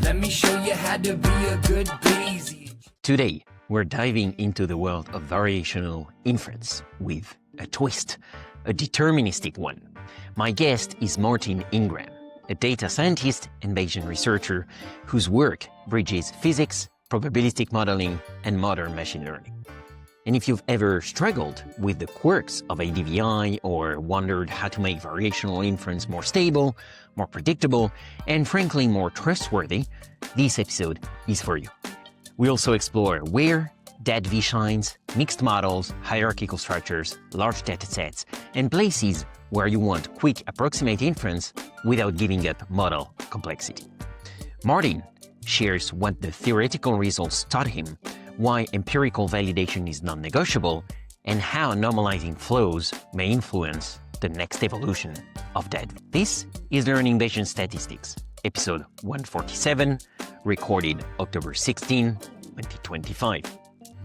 Let me show you how to be a good Bayesian. Today, we're diving into the world of variational inference with a twist, a deterministic one. My guest is Martin Ingram, a data scientist and Bayesian researcher whose work bridges physics, probabilistic modeling, and modern machine learning. And if you've ever struggled with the quirks of ADVI or wondered how to make variational inference more stable, more predictable, and frankly more trustworthy, this episode is for you. We also explore where DADVI shines, mixed models, hierarchical structures, large datasets, and places where you want quick approximate inference without giving up model complexity. Martin shares what the theoretical results taught him, why empirical validation is non-negotiable, and how normalizing flows may influence the next evolution of DADVI. This is Learning Bayesian Statistics, episode 147, recorded October 16, 2025.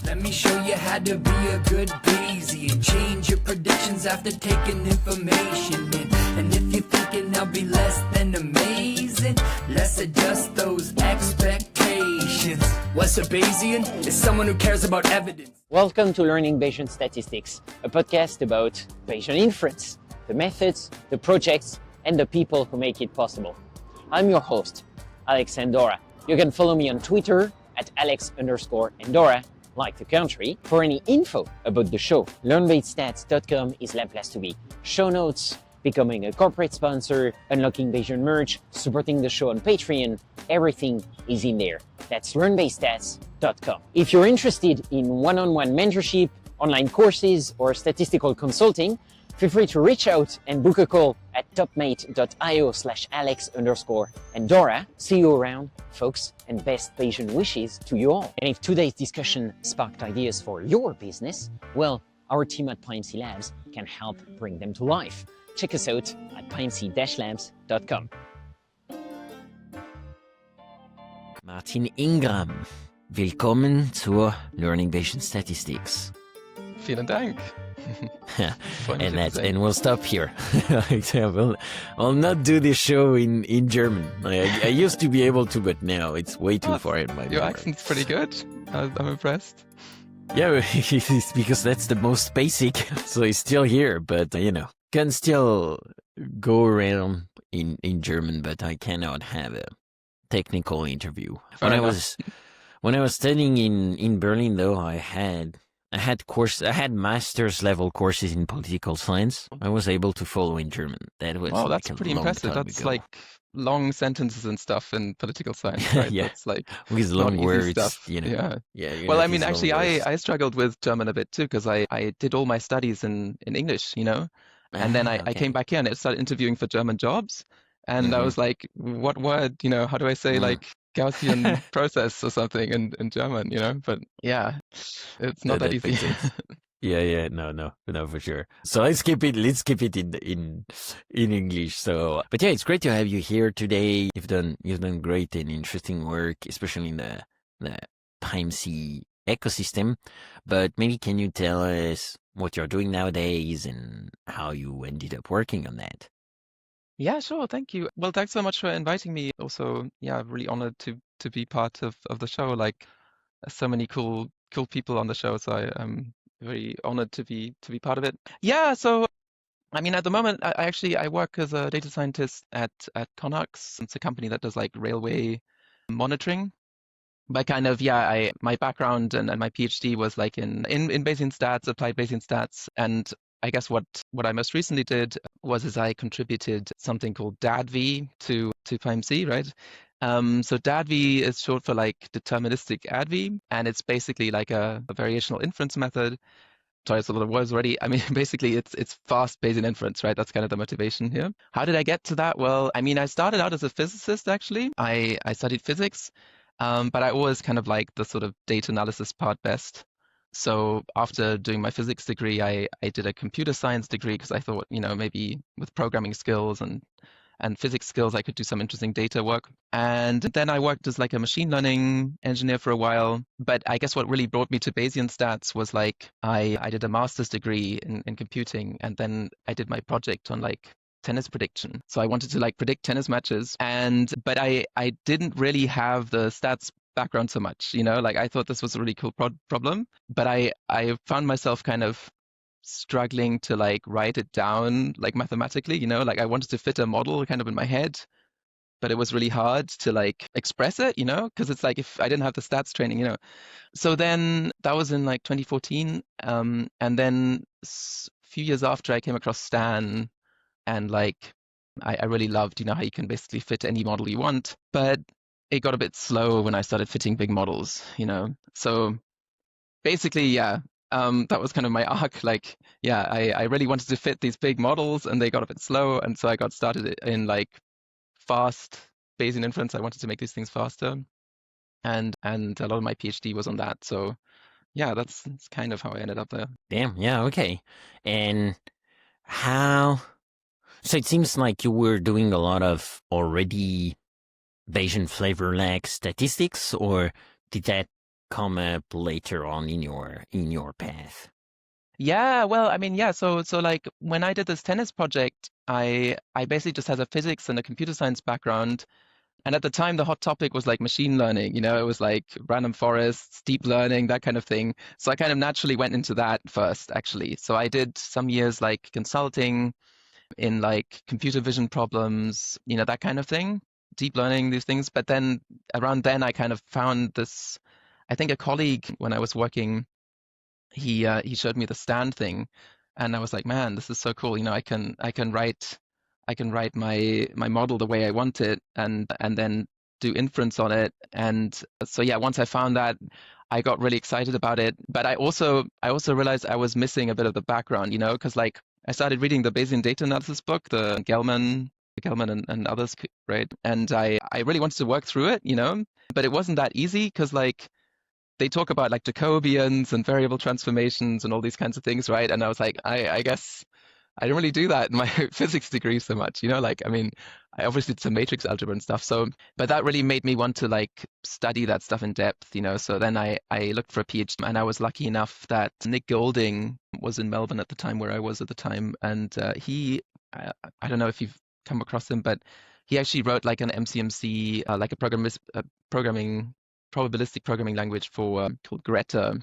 Let me show you how to be a good Bayesian. Change your predictions after taking information in. And if you're thinking I'll be less than amazing, let's adjust those expectations. What's a Bayesian? It's someone who cares about evidence. Welcome to Learning Bayesian Statistics, a podcast about Bayesian inference, the methods, the projects, and the people who make it possible. I'm your host, Alex Andorra. You can follow me on Twitter at Alex_Andorra, like the country. For any info about the show, learnbayesstats.com is the place to be. Show notes, becoming a corporate sponsor, unlocking Bayesian merch, supporting the show on Patreon, everything is in there. That's learnbayesstats.com. If you're interested in one-on-one mentorship, online courses, or statistical consulting, feel free to reach out and book a call at topmate.io/Alex_Andorra. See you around, folks, and best Bayesian wishes to you all. And if today's discussion sparked ideas for your business, well, our team at PIMC Labs can help bring them to life. Check us out at pimc-labs.com. Martin Ingram, willkommen zur Learning Bayesian Statistics. Vielen Dank. And we'll stop here. I'll not do this show in German. I used to be able to, but now it's way too far in my Your memory. accent's pretty good. I'm impressed. Yeah, it's because that's the most basic, so it's still here. But can still go around in German, but I cannot have a technical interview. When I was studying in Berlin, though, I had master's level courses in political science. I was able to follow in German. That was That's pretty impressive. That's ago. like long sentences and stuff in political science, right? Yeah. That's like With not long easy words, stuff. Yeah. Well, I mean, actually, I struggled with German a bit too because I did all my studies in English, and then I came back here and I started interviewing for German jobs, and I was like, what word, how do I say like Gaussian process or something in German, But yeah, it's not that easy. makes sense. Yeah, no, for sure. So let's keep it in English. So, but yeah, it's great to have you here today. You've done great and interesting work, especially in the PIMC ecosystem. But maybe can you tell us what you're doing nowadays and how you ended up working on that? Yeah, sure. Thank you. Well, thanks so much for inviting me. Also, yeah, really honored to be part of the show. Like, so many cool people on the show. So I'm very honored to be part of it. Yeah. So, I mean, at the moment, I work as a data scientist at Conux. It's a company that does like railway monitoring. But kind of, my background and my PhD was like in Bayesian stats, applied Bayesian stats, and I guess what I most recently did was I contributed something called DADVI to PIMC, right? So DADVI is short for like Deterministic ADVI, and it's basically like a variational inference method. Sorry, it's a lot of words already. I mean, basically it's fast Bayesian inference, right? That's kind of the motivation here. How did I get to that? Well, I mean, I started out as a physicist, actually. I studied physics, but I always kind of like the sort of data analysis part best. So after doing my physics degree, I did a computer science degree because I thought, maybe with programming skills and physics skills, I could do some interesting data work. And then I worked as like a machine learning engineer for a while. But I guess what really brought me to Bayesian stats was like I did a master's degree in computing, and then I did my project on like tennis prediction. So I wanted to like predict tennis matches, but I didn't really have the stats background so much, like I thought this was a really cool problem, but I found myself kind of struggling to like write it down like mathematically, like I wanted to fit a model kind of in my head, but it was really hard to like express it, because it's like if I didn't have the stats training. So then that was in like 2014, and then a few years after I came across Stan, and like I really loved, how you can basically fit any model you want, but it got a bit slow when I started fitting big models, So basically, yeah, that was kind of my arc. Like, yeah, I really wanted to fit these big models, and they got a bit slow, and so I got started in like fast Bayesian inference. I wanted to make these things faster, and a lot of my PhD was on that. So yeah, that's kind of how I ended up there. Damn, yeah, okay. And how... So it seems like you were doing a lot of already Bayesian flavor-like statistics, or did that come up later on in your path? Yeah, well, I mean, yeah, so like when I did this tennis project, I basically just had a physics and a computer science background. And at the time, the hot topic was like machine learning, it was like random forests, deep learning, that kind of thing. So I kind of naturally went into that first, actually. So I did some years like consulting in like computer vision problems, that kind of thing, deep learning, these things. But then around then, I kind of found this, I think a colleague when I was working, he showed me the stand thing, and I was like, man, this is so cool. I can write my model the way I want it, and then do inference on it. And so yeah, once I found that, I got really excited about it. But I also realized I was missing a bit of the background, because like I started reading the Bayesian data analysis book, the Gelman and others, right? And I really wanted to work through it, but it wasn't that easy because like they talk about like Jacobians and variable transformations and all these kinds of things, right? And I was like, I guess I didn't really do that in my physics degree so much, like, I mean, I obviously did some matrix algebra and stuff. So, but that really made me want to like study that stuff in depth, So then I looked for a PhD, and I was lucky enough that Nick Golding was in Melbourne at the time where I was at the time. And he, I don't know if you've come across him, but he actually wrote like an MCMC, like a probabilistic programming language for called Greta.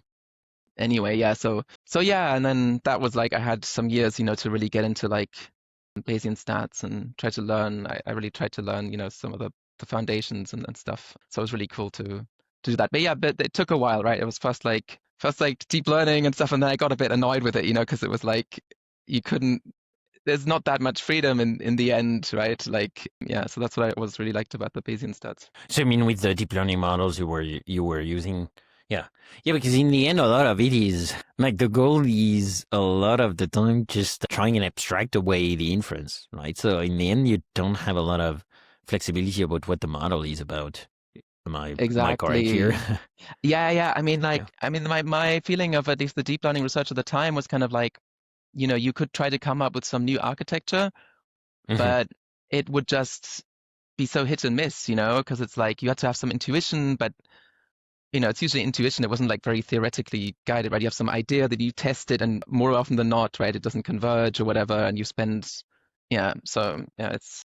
Anyway, yeah, so yeah, and then that was like I had some years, to really get into like Bayesian stats and try to learn. I really tried to learn, some of the foundations and stuff. So it was really cool to do that. But yeah, but it took a while, right? It was first like deep learning and stuff, and then I got a bit annoyed with it, because it was like you couldn't. There's not that much freedom in the end, right? Like, yeah, so that's what I was really liked about the Bayesian stats. So I mean, with the deep learning models you were using, yeah, because in the end, a lot of it is like the goal is a lot of the time just trying and abstract away the inference, right? So in the end, you don't have a lot of flexibility about what the model is about. Am I correct here? Yeah. I mean, like, I mean, my feeling of at least the deep learning research at the time was kind of like, you could try to come up with some new architecture, but it would just be so hit and miss, because it's like you had to have some intuition, but it's usually intuition. It wasn't like very theoretically guided, right? You have some idea that you test it, and more often than not, right, it doesn't converge or whatever, and you spend, so yeah, it's.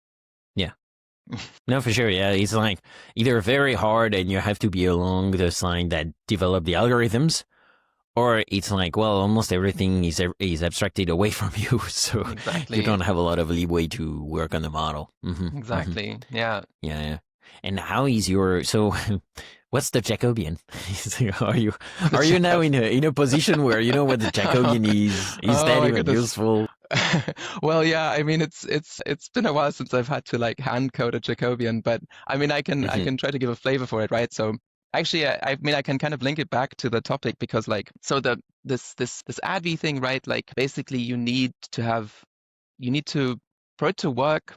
Yeah. No, for sure. Yeah, it's like either very hard and you have to be along the side that develop the algorithms, or it's like, well, almost everything is abstracted away from you, so exactly. You don't have a lot of leeway to work on the model. Exactly. Yeah. And how is so what's the Jacobian? Are you now in a position where you know what the Jacobian is? Is that even useful? Well, yeah, I mean, it's been a while since I've had to like hand code a Jacobian, but I mean, I can try to give a flavor for it, right? So actually, I mean, I can kind of link it back to the topic because like, so this DADVI thing, right? Like basically you need to for it to work,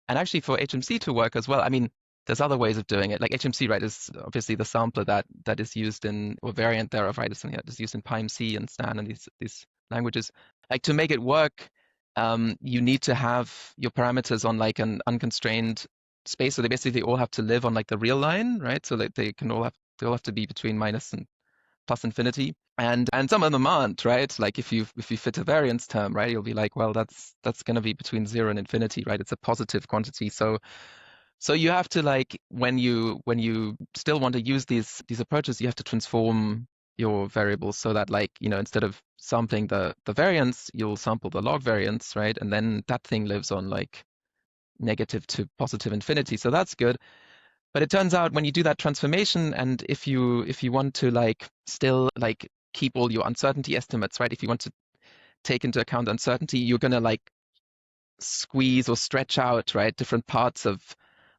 and actually for HMC to work as well. I mean, there's other ways of doing it. Like HMC, right, is obviously the sampler that is used in, or variant thereof, right, is used in PyMC and Stan and these languages. Like to make it work, you need to have your parameters on like an unconstrained space. So they basically all have to live on like the real line, right? So that they all have to be between minus and plus infinity, and some of them aren't, right? Like if you fit a variance term, right, you'll be like, well, that's going to be between 0 and infinity, right? It's a positive quantity, so you have to, like, when you still want to use these approaches, you have to transform your variables so that, like, instead of sampling the variance, you'll sample the log variance, right? And then that thing lives on like negative to positive infinity. So that's good. But it turns out when you do that transformation, and if you want to, like, still, like, keep all your uncertainty estimates, right? If you want to take into account uncertainty, you're gonna, like, squeeze or stretch out, right, different parts of,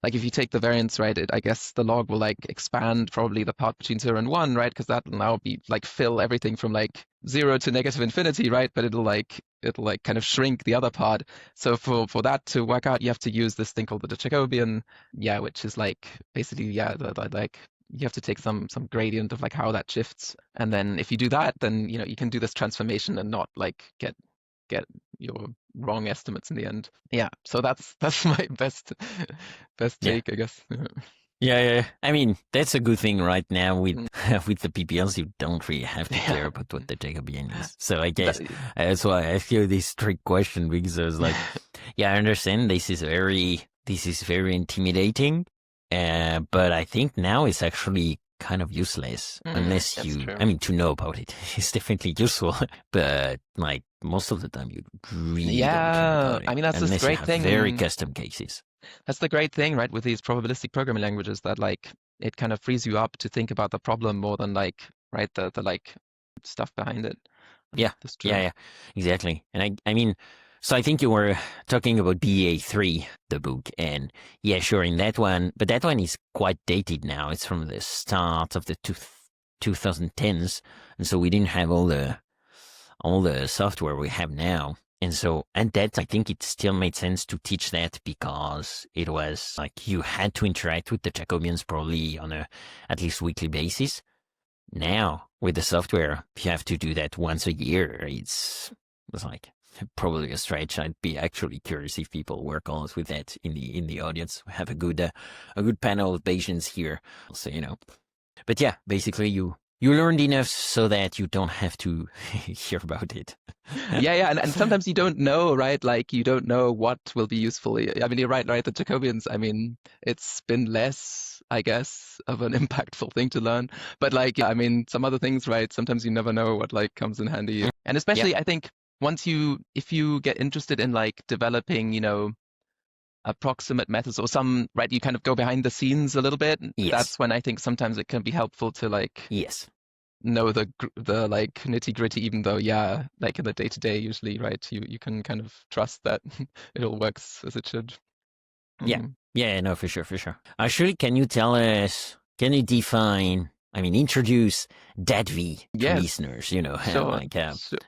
like, if you take the variance, right, I guess the log will, like, expand probably the part between 0 and 1, right? Because that will now be, like, fill everything from, like, 0 to negative infinity, right? But it'll kind of shrink the other part. So for that to work out, you have to use this thing called the Jacobian, which is, like, basically, like, you have to take some gradient of, like, how that shifts. And then if you do that, then, you can do this transformation and not, like, get your wrong estimates in the end. Yeah, so that's my best take, I guess. Yeah. I mean, that's a good thing right now with Mm. with the PPLs. You don't really have to care about what the Jacobian is. So I guess That- that's why I feel this trick question, because I was like, yeah, I understand this is very intimidating, but I think now it's actually kind of useless unless that's you. true. I mean, to know about it is definitely useful, but like most of the time you really don't care about it. I mean, that's this unless great you have thing. very custom cases. That's the great thing, right, with these probabilistic programming languages, that, like, it kind of frees you up to think about the problem more than, like, right, the like stuff behind it. Yeah, That's true. yeah, exactly. And I mean, so I think you were talking about BA3, the book, and yeah, sure, in that one, but that one is quite dated now. It's from the start of the 2010s, and so we didn't have all the software we have now. And that, I think it still made sense to teach that, because it was like you had to interact with the Jacobians probably on a at least weekly basis. Now, with the software, if you have to do that once a year, it's like probably a stretch. I'd be actually curious if people work on with that in the audience. We have a good panel of Bayesians here, so But yeah, basically you learned enough so that you don't have to hear about it. Yeah, and sometimes you don't know, right? Like, you don't know what will be useful. I mean, you're right, the Jacobians, I mean, it's been less, I guess, of an impactful thing to learn. But, like, I mean, some other things, right? Sometimes you never know what, like, comes in handy. And especially, I think, if you get interested in, like, developing, approximate methods or some, right, you kind of go behind the scenes a little bit. Yes. That's when I think sometimes it can be helpful to, like, Yes. know the like nitty gritty, even though, like in the day to day, usually, right, you can kind of trust that it all works as it should. Yeah. Yeah, no, for sure. Actually, can you define, introduce DADVI to Yes. listeners, Sure.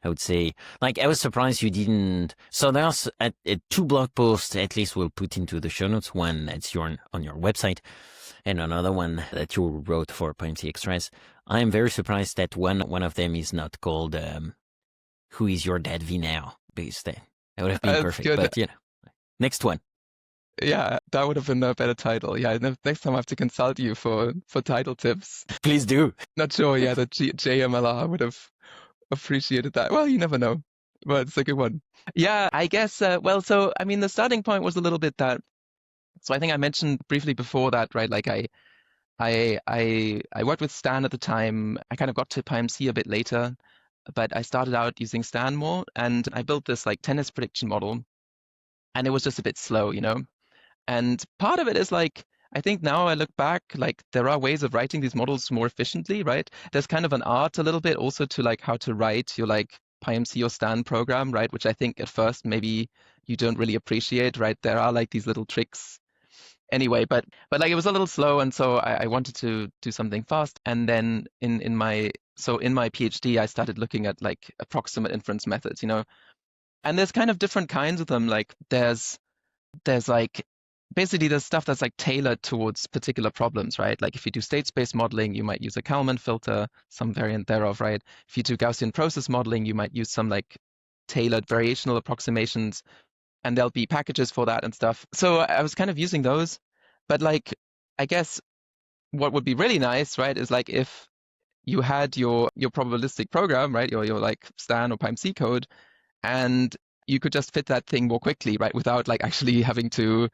I would say, like, I was surprised you didn't. So there's two blog posts, at least we'll put into the show notes, one that's on your website, and another one that you wrote for PyMC Extras. I'm very surprised that one of them is not called Who is Your DADVI Now? Because that would have been perfect. Good. But, next one. Yeah, that would have been a better title. Yeah, next time I have to consult you for title tips. Please do. Not sure, the JMLR would have appreciated that. Well, you never know, but it's a good one. Yeah, I guess, so, I mean, the starting point was a little bit that, so I think I mentioned briefly before that, right, like I worked with Stan at the time. I kind of got to PyMC a bit later, but I started out using Stan more, and I built this, like, tennis prediction model, and it was just a bit slow, And part of it is, like, I think now I look back, like, there are ways of writing these models more efficiently, right? There's kind of an art a little bit also to, like, how to write your, like, PyMC or Stan program, right? Which I think at first maybe you don't really appreciate, right? There are, like, these little tricks. Anyway, but like, it was a little slow, and so I wanted to do something fast. And then in my PhD, I started looking at, like, approximate inference methods, And there's kind of different kinds of them. Like, there's like, basically there's stuff that's, like, tailored towards particular problems, right? Like, if you do state space modeling, you might use a Kalman filter, some variant thereof, right? If you do Gaussian process modeling, you might use some, like, tailored variational approximations, and there'll be packages for that and stuff. So I was kind of using those, but, like, I guess what would be really nice, right, is, like, if you had your probabilistic program, right? Your like Stan or PIMC code, and you could just fit that thing more quickly, right? Without like actually having to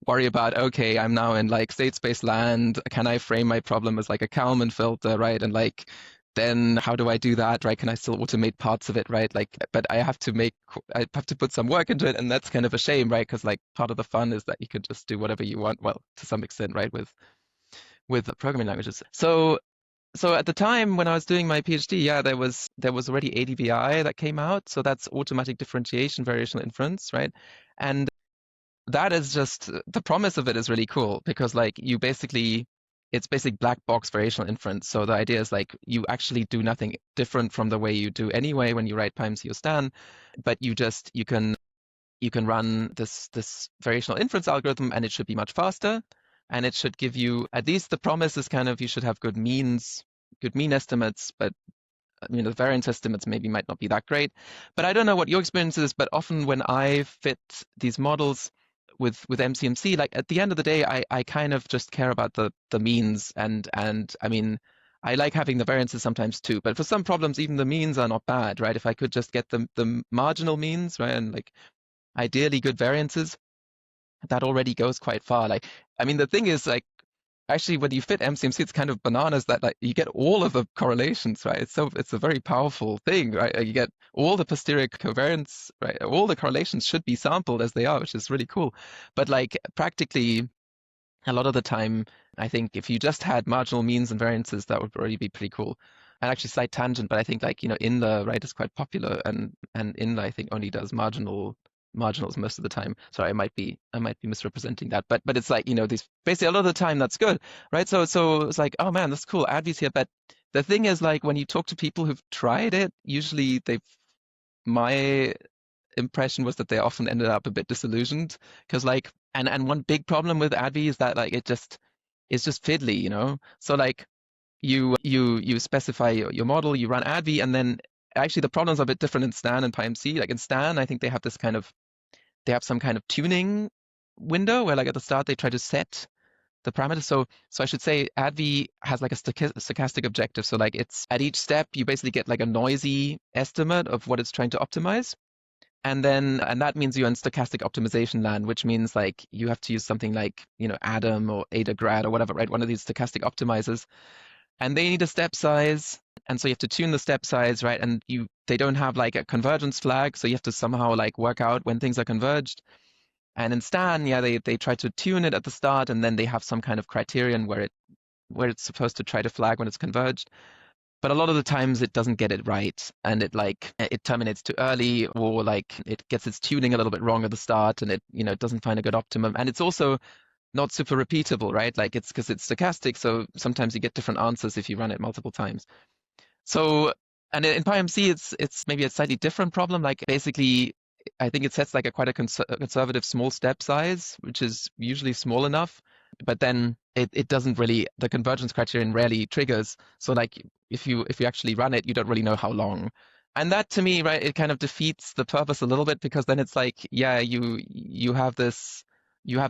worry about, okay, I'm now in like state space land. Can I frame my problem as like a Kalman filter, right? And like, then how do I do that, right? Can I still automate parts of it, right? Like, but I have to put some work into it, and that's kind of a shame, right? Because like part of the fun is that you can just do whatever you want, well, to some extent, right? With programming languages. So at the time when I was doing my PhD, yeah, there was already ADVI that came out. So that's automatic differentiation, variational inference, right? And that is just the promise of it is really cool because like it's basically black box variational inference. So the idea is like you actually do nothing different from the way you do anyway when you write PIMC or Stan, but you can run this variational inference algorithm and it should be much faster. And it should give you, at least the promise is kind of, you should have good mean estimates, but the variance estimates maybe might not be that great. But I don't know what your experience is, but often when I fit these models with MCMC, like at the end of the day, I kind of just care about the means and I mean, I like having the variances sometimes too, but for some problems, even the means are not bad, right? If I could just get the marginal means, right, and like ideally good variances, that already goes quite far. Like, I mean, the thing is, like, actually, when you fit MCMC, it's kind of bananas that like you get all of the correlations, right? It's a very powerful thing, right? You get all the posterior covariance, right? All the correlations should be sampled as they are, which is really cool. But like practically, a lot of the time, I think if you just had marginal means and variances, that would already be pretty cool. And actually, slight tangent, but I think like INLA, right, is quite popular, and INLA I think only does marginals most of the time. Sorry, I might be misrepresenting that, but it's like these basically a lot of the time that's good, right? So it's like, oh man, that's cool. ADVI's here, but the thing is like when you talk to people who've tried it, usually my impression was that they often ended up a bit disillusioned because like and one big problem with ADVI is that like it's just fiddly. So like you specify your model, you run ADVI, and then actually the problems are a bit different in Stan and PIMC. Like in Stan, I think they have some kind of tuning window where like at the start they try to set the parameters. So I should say ADVI has like a stochastic objective. So like it's at each step you basically get like a noisy estimate of what it's trying to optimize. And that means you're in stochastic optimization land, which means like you have to use something like, Adam or AdaGrad or whatever, right? One of these stochastic optimizers. And they need a step size. And so you have to tune the step size, right? And they don't have like a convergence flag. So you have to somehow like work out when things are converged. And in Stan, yeah, they try to tune it at the start, and then they have some kind of criterion where it's supposed to try to flag when it's converged. But a lot of the times it doesn't get it right, and it terminates too early, or like it gets its tuning a little bit wrong at the start, and it doesn't find a good optimum. And it's also not super repeatable, right? Like it's because it's stochastic, so sometimes you get different answers if you run it multiple times. So, and in PyMC, it's maybe a slightly different problem. Like basically, I think it sets like quite a conservative small step size, which is usually small enough, but then it doesn't really, the convergence criterion rarely triggers. So like if you actually run it, you don't really know how long. And that to me, right, it kind of defeats the purpose a little bit, because then it's like, yeah, you have this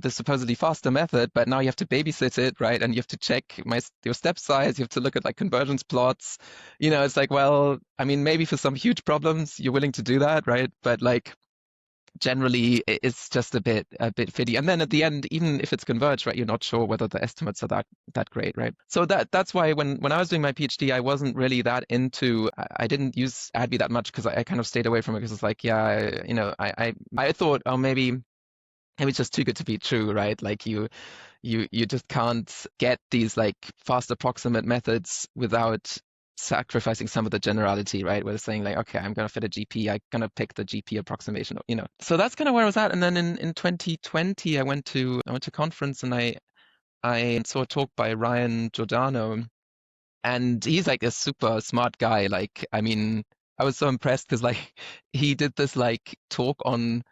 supposedly faster method, but now you have to babysit it, right? And you have to check your step size. You have to look at like convergence plots. It's like, well, I mean, maybe for some huge problems you're willing to do that, right? But like generally it's just a bit fiddy. And then at the end, even if it's converged, right, you're not sure whether the estimates are that great, right? So that's why when I was doing my PhD, I wasn't really that into. I didn't use ADVI that much because I kind of stayed away from it, because it's like, yeah, I thought, oh, maybe it's just too good to be true, right? Like you just can't get these like fast approximate methods without sacrificing some of the generality, right? Where it's saying like, okay, I'm going to fit a GP, I'm going to pick the GP approximation, So that's kind of where I was at. And then in 2020, I went to conference, and I saw a talk by Ryan Giordano, and he's like a super smart guy. Like, I mean, I was so impressed because like he did this like talk on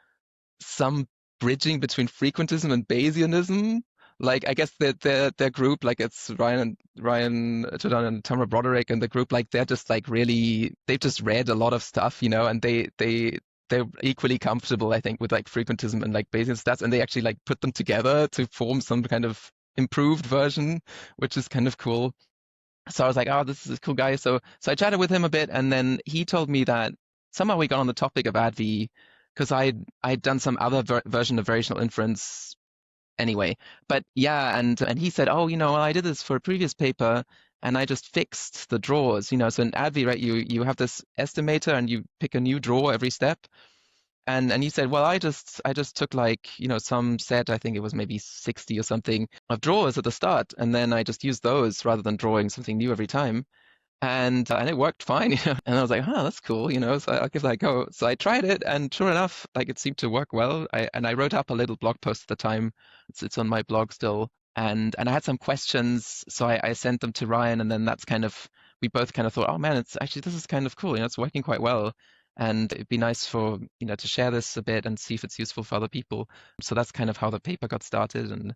some bridging between frequentism and Bayesianism. Like, I guess their group, like it's Ryan Jordan and Tamara Broderick, and the group, like they're just like really, they've just read a lot of stuff, and they're equally comfortable, I think, with like frequentism and like Bayesian stats, and they actually like put them together to form some kind of improved version, which is kind of cool. So I was like, oh, this is a cool guy. So I chatted with him a bit, and then he told me that somehow we got on the topic of ADVI because I'd done some other version of variational inference anyway. But yeah, and he said, oh, well, I did this for a previous paper, and I just fixed the draws. So in ADVI, right, you have this estimator, and you pick a new draw every step. And he said, well, I just took like, some set, I think it was maybe 60 or something of drawers at the start, and then I just used those rather than drawing something new every time. And it worked fine, And I was like, that's cool, So I'll give that a go. So I tried it, and sure enough, like it seemed to work well. I wrote up a little blog post at the time. It's on my blog still. And I had some questions, so I sent them to Ryan, and then we both kind of thought, oh man, this is kind of cool, it's working quite well. And it'd be nice for, to share this a bit and see if it's useful for other people. So that's kind of how the paper got started. And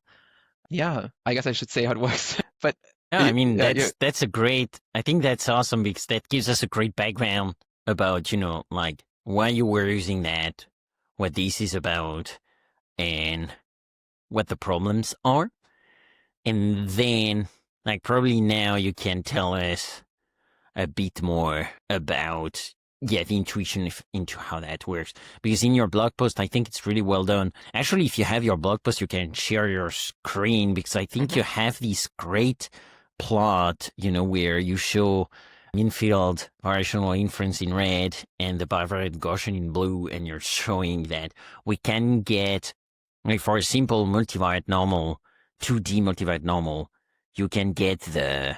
yeah, I guess I should say how it works. But Yeah, I mean, yeah. that's a great, I think that's awesome because that gives us a great background about, like why you were using that, what this is about, and what the problems are. And then, like, probably now you can tell us a bit more about, the intuition into how that works. Because in your blog post, I think it's really well done. Actually, if you have your blog post, you can share your screen because I think you have this great plot, where you show mean-field variational inference in red and the bivariate Gaussian in blue, and you're showing that we can get, like, for a simple multivariate normal, 2D multivariate normal, you can get the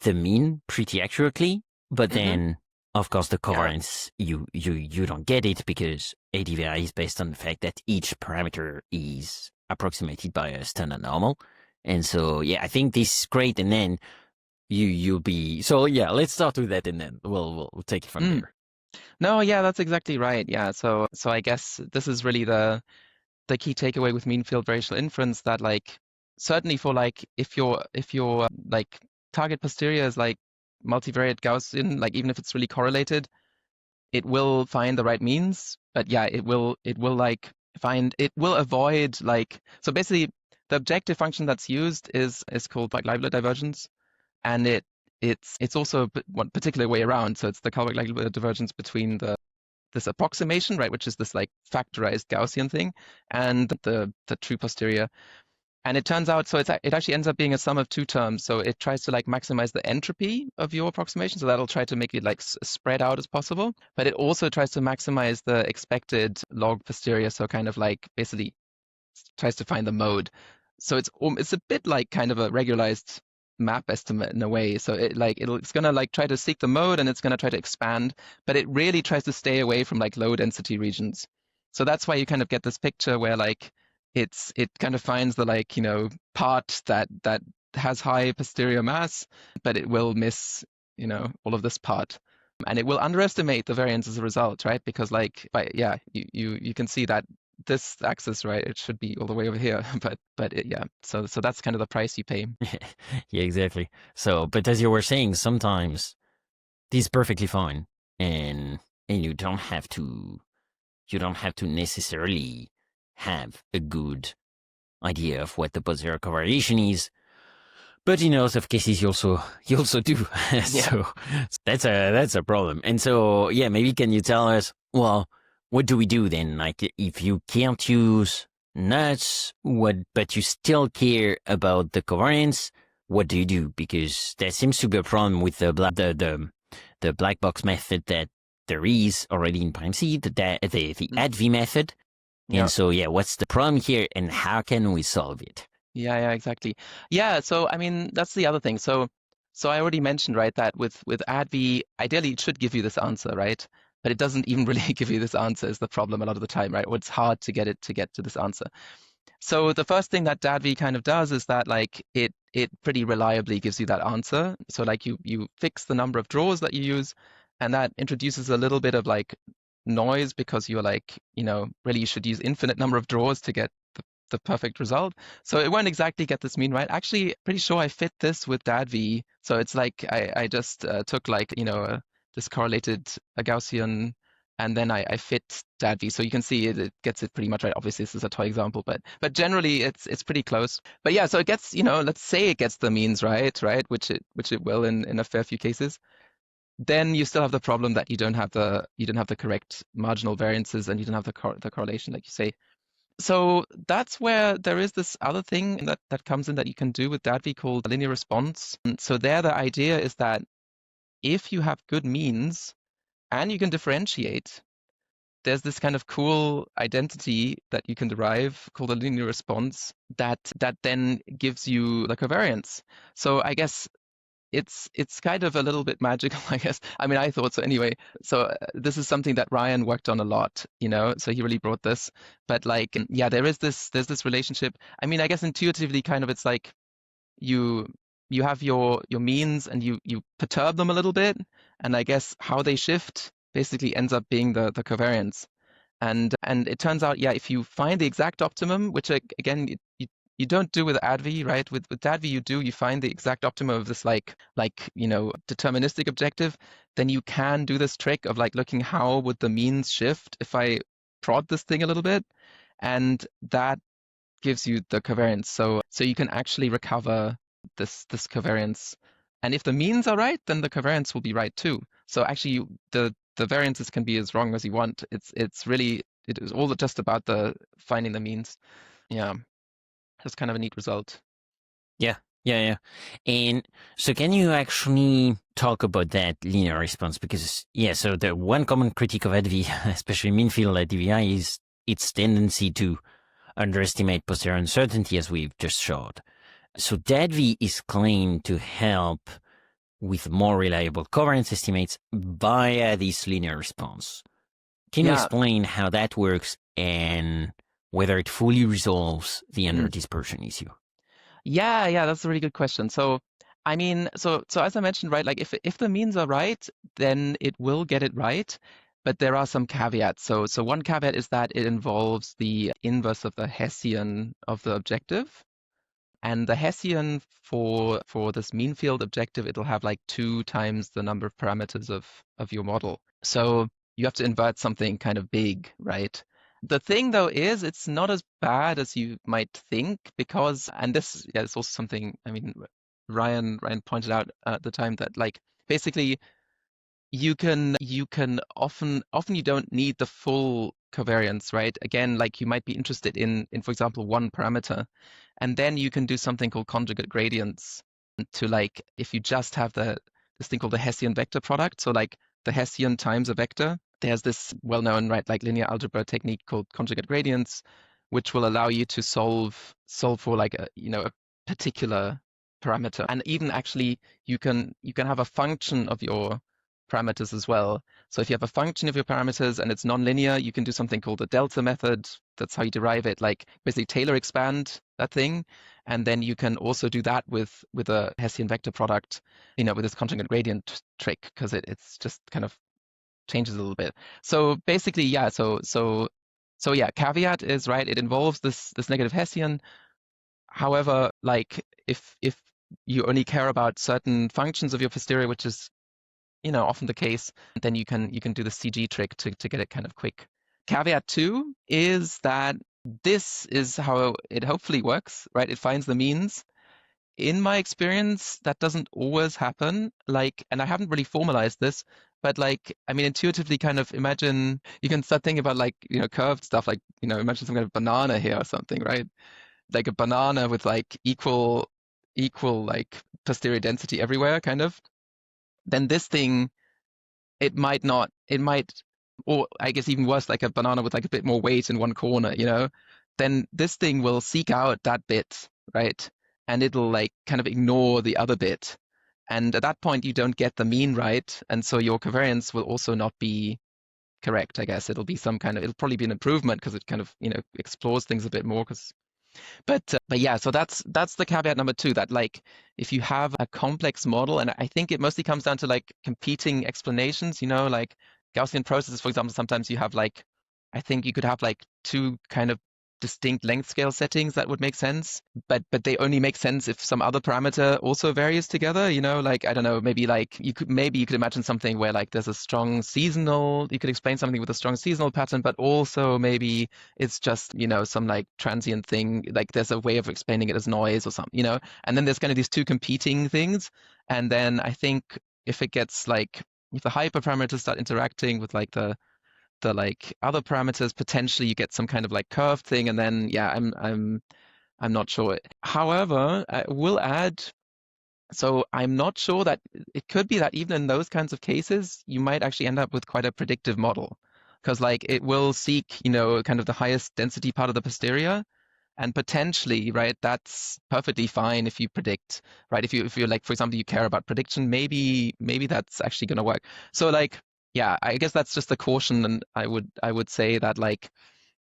mean pretty accurately, but then of course the covariance you don't get it because ADVI is based on the fact that each parameter is approximated by a standard normal. And so yeah, I think this is great. And then you'll be, so yeah, let's start with that and then we'll take it from there. No, yeah, that's exactly right. Yeah, so I guess this is really the key takeaway with mean field variational inference, that like certainly for like if your like target posterior is like multivariate Gaussian, like even if it's really correlated, it will find the right means. But yeah, it will avoid like, so basically the objective function that's used is called like Leibler divergence, and it's also one particular way around. So it's the Leibler divergence between this approximation, right, which is this like factorized Gaussian thing, and the true posterior. And it turns out, so it actually ends up being a sum of two terms. So it tries to like maximize the entropy of your approximation. So that'll try to make it like spread out as possible. But it also tries to maximize the expected log posterior. So kind of like basically tries to find the mode. So it's a bit like kind of a regularized map estimate in a way. So it's gonna like try to seek the mode, and it's gonna try to expand, but it really tries to stay away from like low density regions. So that's why you kind of get this picture where like it kind of finds the like, part that has high posterior mass, but it will miss, all of this part. And it will underestimate the variance as a result, right? Because like, you can see that this axis, right, it should be all the way over here, so that's kind of the price you pay. Yeah, exactly. So, but as you were saying, sometimes this is perfectly fine, and you don't have to necessarily have a good idea of what the posterior covariation is, but in a lot of cases you also do. So that's a problem. And so yeah, maybe can you tell us, well, what do we do then? Like if you can't use nuts, but you still care about the covariance, what do you do? Because there seems to be a problem with the black box method that there is already in PrimeC, the DADVI method. And so, yeah, what's the problem here and how can we solve it? Yeah, exactly. Yeah, so I mean, that's the other thing. So I already mentioned, right, that with ADVI, ideally it should give you this answer, right? But it doesn't even really give you this answer is the problem a lot of the time, right? Or it's hard to get to this answer. So the first thing that DADVI kind of does is that like it pretty reliably gives you that answer. So like you fix the number of draws that you use, and that introduces a little bit of like noise because you're like, really you should use infinite number of draws to get the perfect result. So it won't exactly get this mean right. Actually, pretty sure I fit this with DADVI. So it's like I just took like, this correlated Gaussian and then I fit DADVI. So you can see it gets it pretty much right. Obviously, this is a toy example, but generally it's pretty close. But yeah, so it gets, let's say it gets the means right, which it will in a fair few cases. Then you still have the problem that you don't have the correct marginal variances, and you don't have the correlation, like you say. So that's where there is this other thing that comes in that you can do with DADVI called linear response. And so there, the idea is that if you have good means and you can differentiate, there's this kind of cool identity that you can derive called a linear response that then gives you the covariance. So I guess it's kind of a little bit magical, I guess. I mean, I thought so anyway. So this is something that Ryan worked on a lot, so he really brought this. But like, yeah, there's this relationship. I mean, I guess intuitively kind of it's like you have your means and you perturb them a little bit, and I guess how they shift basically ends up being the covariance. And it turns out, yeah, if you find the exact optimum, which again you don't do with ADVI, right? With DADVI you find the exact optimum of this like deterministic objective, then you can do this trick of like looking how would the means shift if I prod this thing a little bit, and that gives you the covariance. So you can actually recover this covariance. And if the means are right, then the covariance will be right too. So actually the variances can be as wrong as you want. It is all just about the finding the means. Yeah. That's kind of a neat result. Yeah. And so can you actually talk about that linear response? Because, so the one common critique of ADVI, especially mean-field DVI, is its tendency to underestimate posterior uncertainty, as we've just showed. So DADVI is claimed to help with more reliable covariance estimates via this linear response. Can you explain how that works and whether it fully resolves the under-dispersion issue? Yeah, that's a really good question. So, I mean, so as I mentioned, right, like if the means are right, then it will get it right, but there are some caveats. So one caveat is that it involves the inverse of the Hessian of the objective. And the Hessian for this mean field objective, it'll have like 2 times the number of parameters of your model. So you have to invert something kind of big, right? The thing though is it's not as bad as you might think, because, and this is also something, I mean, Ryan pointed out at the time that like basically you can often you don't need the full covariance, right? Again, like you might be interested in for example one parameter, and then you can do something called conjugate gradients to like if you just have this thing called the Hessian vector product, so like the Hessian times a vector. There's this well-known, right, like linear algebra technique called conjugate gradients, which will allow you to solve for like a particular parameter, and even actually you can have a function of your parameters as well. So if you have a function of your parameters and it's nonlinear, you can do something called the delta method. That's how you derive it, like basically Taylor expand that thing, and then you can also do that with a Hessian vector product, with this conjugate gradient trick, because it's just kind of changes a little bit. So basically, yeah. So yeah. Caveat is right. It involves this negative Hessian. However, like if you only care about certain functions of your posterior, which is often the case, then you can do the CG trick to get it kind of quick. Caveat 2 is that this is how it hopefully works, right? It finds the means. In my experience, that doesn't always happen. Like, and I haven't really formalized this, but like, I mean, intuitively kind of imagine, you can start thinking about like, curved stuff, like, imagine some kind of banana here or something, right? Like a banana with like equal like posterior density everywhere, kind of. Then this thing, it might, or I guess even worse, like a banana with like a bit more weight in one corner, then this thing will seek out that bit, right? And it'll like kind of ignore the other bit. And at that point, you don't get the mean right. And so your covariance will also not be correct, I guess. It'll probably be an improvement because it kind of, explores things a bit more. But yeah, so that's the caveat number 2, that like if you have a complex model, and I think it mostly comes down to like competing explanations, like Gaussian processes, for example, sometimes you have like, I think you could have like 2 kind of distinct length scale settings that would make sense, but they only make sense if some other parameter also varies together. Like, I don't know, maybe like you could imagine something where like there's a strong seasonal, you could explain something with a strong seasonal pattern, but also maybe it's just, some like transient thing, like there's a way of explaining it as noise or something, and then there's kind of these two competing things. And then I think if it gets like, if the hyperparameters start interacting with like the like other parameters, potentially you get some kind of like curved thing, and then I'm not sure. However, I will add, so I'm not sure that it could be that even in those kinds of cases, you might actually end up with quite a predictive model, because like it will seek, kind of the highest density part of the posterior, and potentially, right, that's perfectly fine if you predict, right? If you're like, for example, you care about prediction, maybe that's actually going to work. So like, yeah, I guess that's just a caution, and I would say that like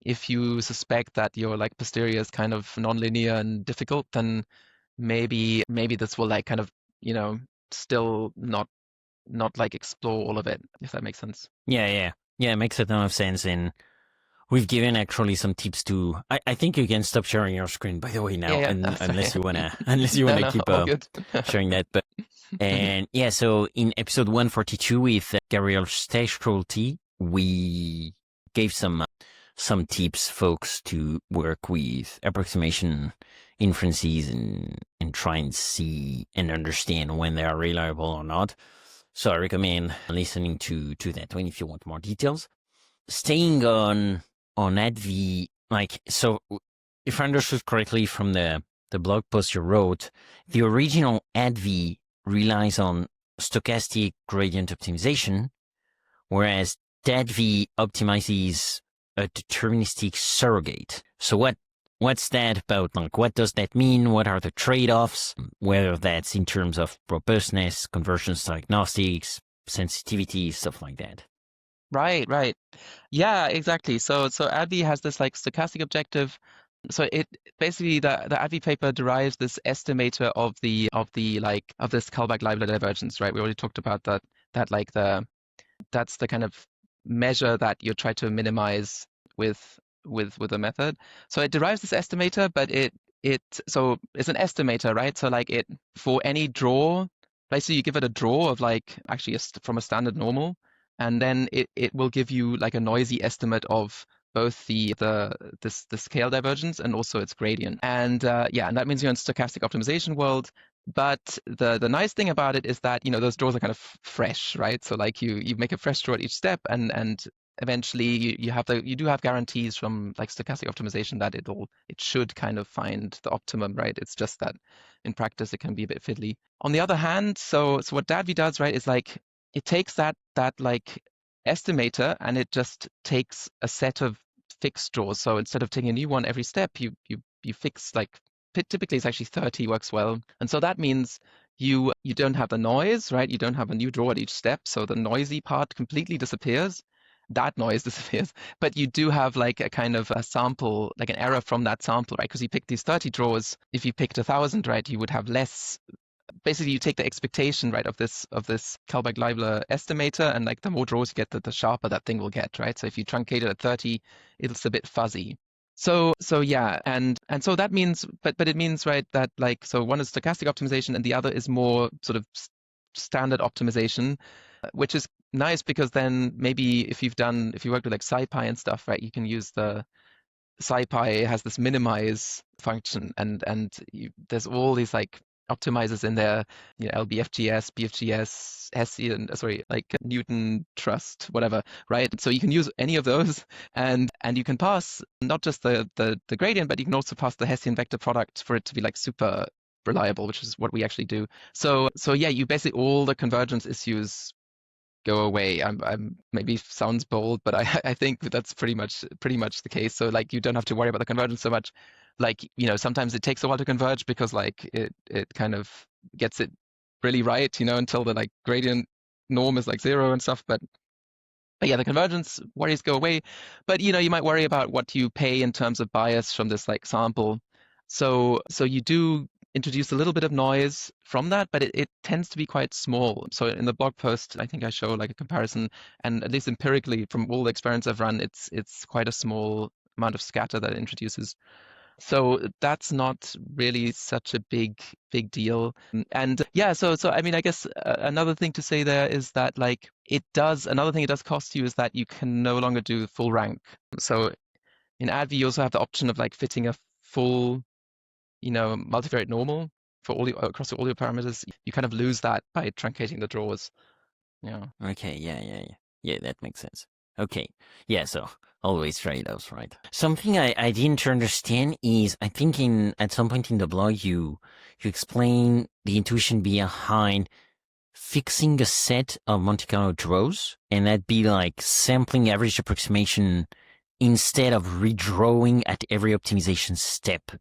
if you suspect that your like posterior is kind of nonlinear and difficult, then maybe this will like kind of, still not like explore all of it, if that makes sense. Yeah, it makes a ton of sense. And we've given actually some tips to. I think you can stop sharing your screen, by the way, now, Yeah, and sorry. unless you wanna No, keep all good. sharing that. But and yeah, so in episode 142 with Gabriel Stechschulte, we gave some tips, folks, to work with approximation inferences and try and see and understand when they are reliable or not. So I recommend listening to that one if you want more details. Staying on DADVI, like, so if I understood correctly from the blog post you wrote, the original DADVI relies on stochastic gradient optimization, whereas DADVI optimizes a deterministic surrogate. So what's that about? Like, what does that mean? What are the trade-offs? Whether that's in terms of robustness, convergence diagnostics, sensitivity, stuff like that. Right. Yeah, exactly. So DADVI has this like stochastic objective. So it basically, the DADVI paper derives this estimator of this Kullback-Leibler divergence, right? We already talked about that like that's the kind of measure that you try to minimize with a method. So it derives this estimator, but so it's an estimator, right? So like it, for any draw, basically you give it a draw of like actually from a standard normal, and then it will give you like a noisy estimate of both the scale divergence and also its gradient. And and that means you're in stochastic optimization world. But the nice thing about it is that, those draws are kind of fresh, right? So like you make a fresh draw at each step, and eventually you do have guarantees from like stochastic optimization that it should kind of find the optimum, right? It's just that in practice it can be a bit fiddly. On the other hand, so what DADVI does, right, is like it takes that like estimator and it just takes a set of fixed draws. So instead of taking a new one every step, you fix like, typically it's actually 30 works well. And so that means you don't have the noise, right? You don't have a new draw at each step. So the noisy part completely disappears. That noise disappears, but you do have like a kind of a sample, like an error from that sample, right? Because you picked these 30 draws. If you picked 1,000, right, you would have less. Basically, you take the expectation, right, of this Kullback-Leibler estimator, and like the more draws you get, the sharper that thing will get, right? So if you truncate it at 30, it's a bit fuzzy. So yeah, and so that means, but it means, right, that like, so one is stochastic optimization and the other is more sort of standard optimization, which is nice because then maybe if you worked with like SciPy and stuff, right, you can use the SciPy has this minimize function, and there's all these like optimizers in there, LBFGS, BFGS, Hessian, like Newton Trust, whatever, right? So you can use any of those, and you can pass not just the gradient, but you can also pass the Hessian vector product for it to be like super reliable, which is what we actually do. So yeah, you basically, all the convergence issues go away. I'm maybe sounds bold, but I think that's pretty much the case. So like you don't have to worry about the convergence so much. Like, sometimes it takes a while to converge because like it kind of gets it really right, until the like gradient norm is like 0 and stuff. But yeah, the convergence worries go away. But you might worry about what you pay in terms of bias from this like sample. So you do introduce a little bit of noise from that, but it tends to be quite small. So in the blog post, I think I show like a comparison, and at least empirically from all the experiments I've run, it's quite a small amount of scatter that it introduces. So that's not really such a big deal. And yeah, so I mean, I guess another thing to say there is that like another thing it does cost you is that you can no longer do full rank. So in ADVI, you also have the option of like fitting a full, multivariate normal for across all your parameters. You kind of lose that by truncating the draws. Yeah. Okay, yeah, that makes sense. Okay, yeah, so always trade-offs, right? Something I didn't understand is, I think at some point in the blog you explain the intuition behind fixing a set of Monte Carlo draws, and that'd be like sampling average approximation instead of redrawing at every optimization step.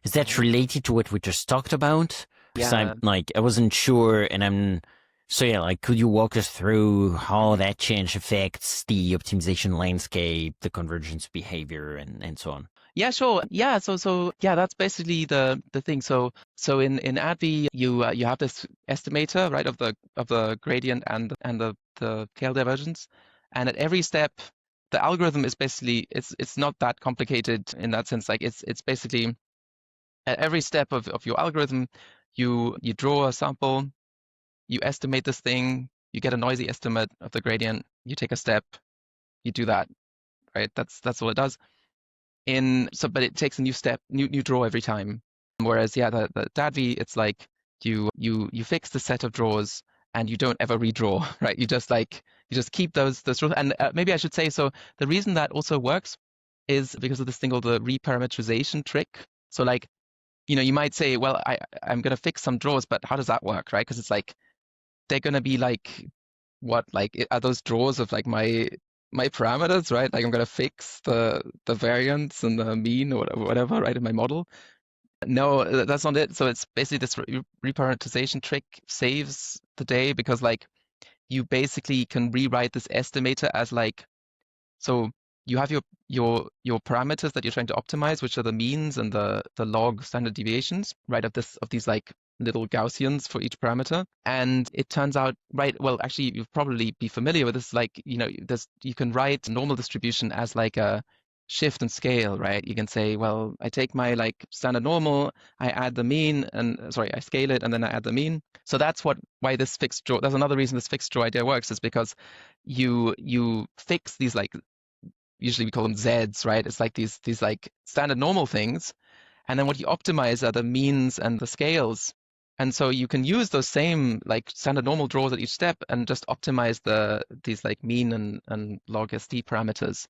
Is that related to what we just talked about? Because Yeah. I wasn't sure, and so yeah, like, could you walk us through how that change affects the optimization landscape, the convergence behavior, and so on? Yeah, sure. Yeah, so yeah, that's basically the thing. So in ADVI, you have this estimator, right, of the gradient and the tail divergence, and at every step, the algorithm is basically it's not that complicated in that sense. Like it's basically at every step of your algorithm, you draw a sample, you estimate this thing, you get a noisy estimate of the gradient, you take a step, you do that, right? That's all it does. But it takes a new step, new draw every time. Whereas the DADVI, it's like you fix the set of draws and you don't ever redraw, right? You just keep those draws. And maybe I should say, so the reason that also works is because of this thing called the reparametrization trick. So like, you might say, well, I'm going to fix some draws, but how does that work, right? Because it's like they're going to be like, what, like, are those draws of like my parameters, right? Like I'm going to fix the variance and the mean or whatever, right, in my model. No, that's not it. So it's basically this reparametrization trick saves the day, because like you basically can rewrite this estimator as like, so you have your parameters that you're trying to optimize, which are the means and the log standard deviations, right, of these like little Gaussians for each parameter. And it turns out, right, well, actually, you'll probably be familiar with this, like, you can write normal distribution as like a shift and scale, right? You can say, well, I take my like standard normal, I add the mean, I scale it, and then I add the mean. So that's why this fixed draw, that's another reason this fixed draw idea works, is because you fix these, like, usually we call them Zs, right? It's like these like standard normal things. And then what you optimize are the means and the scales. And so you can use those same like standard normal draws at each step and just optimize these like mean and log SD parameters.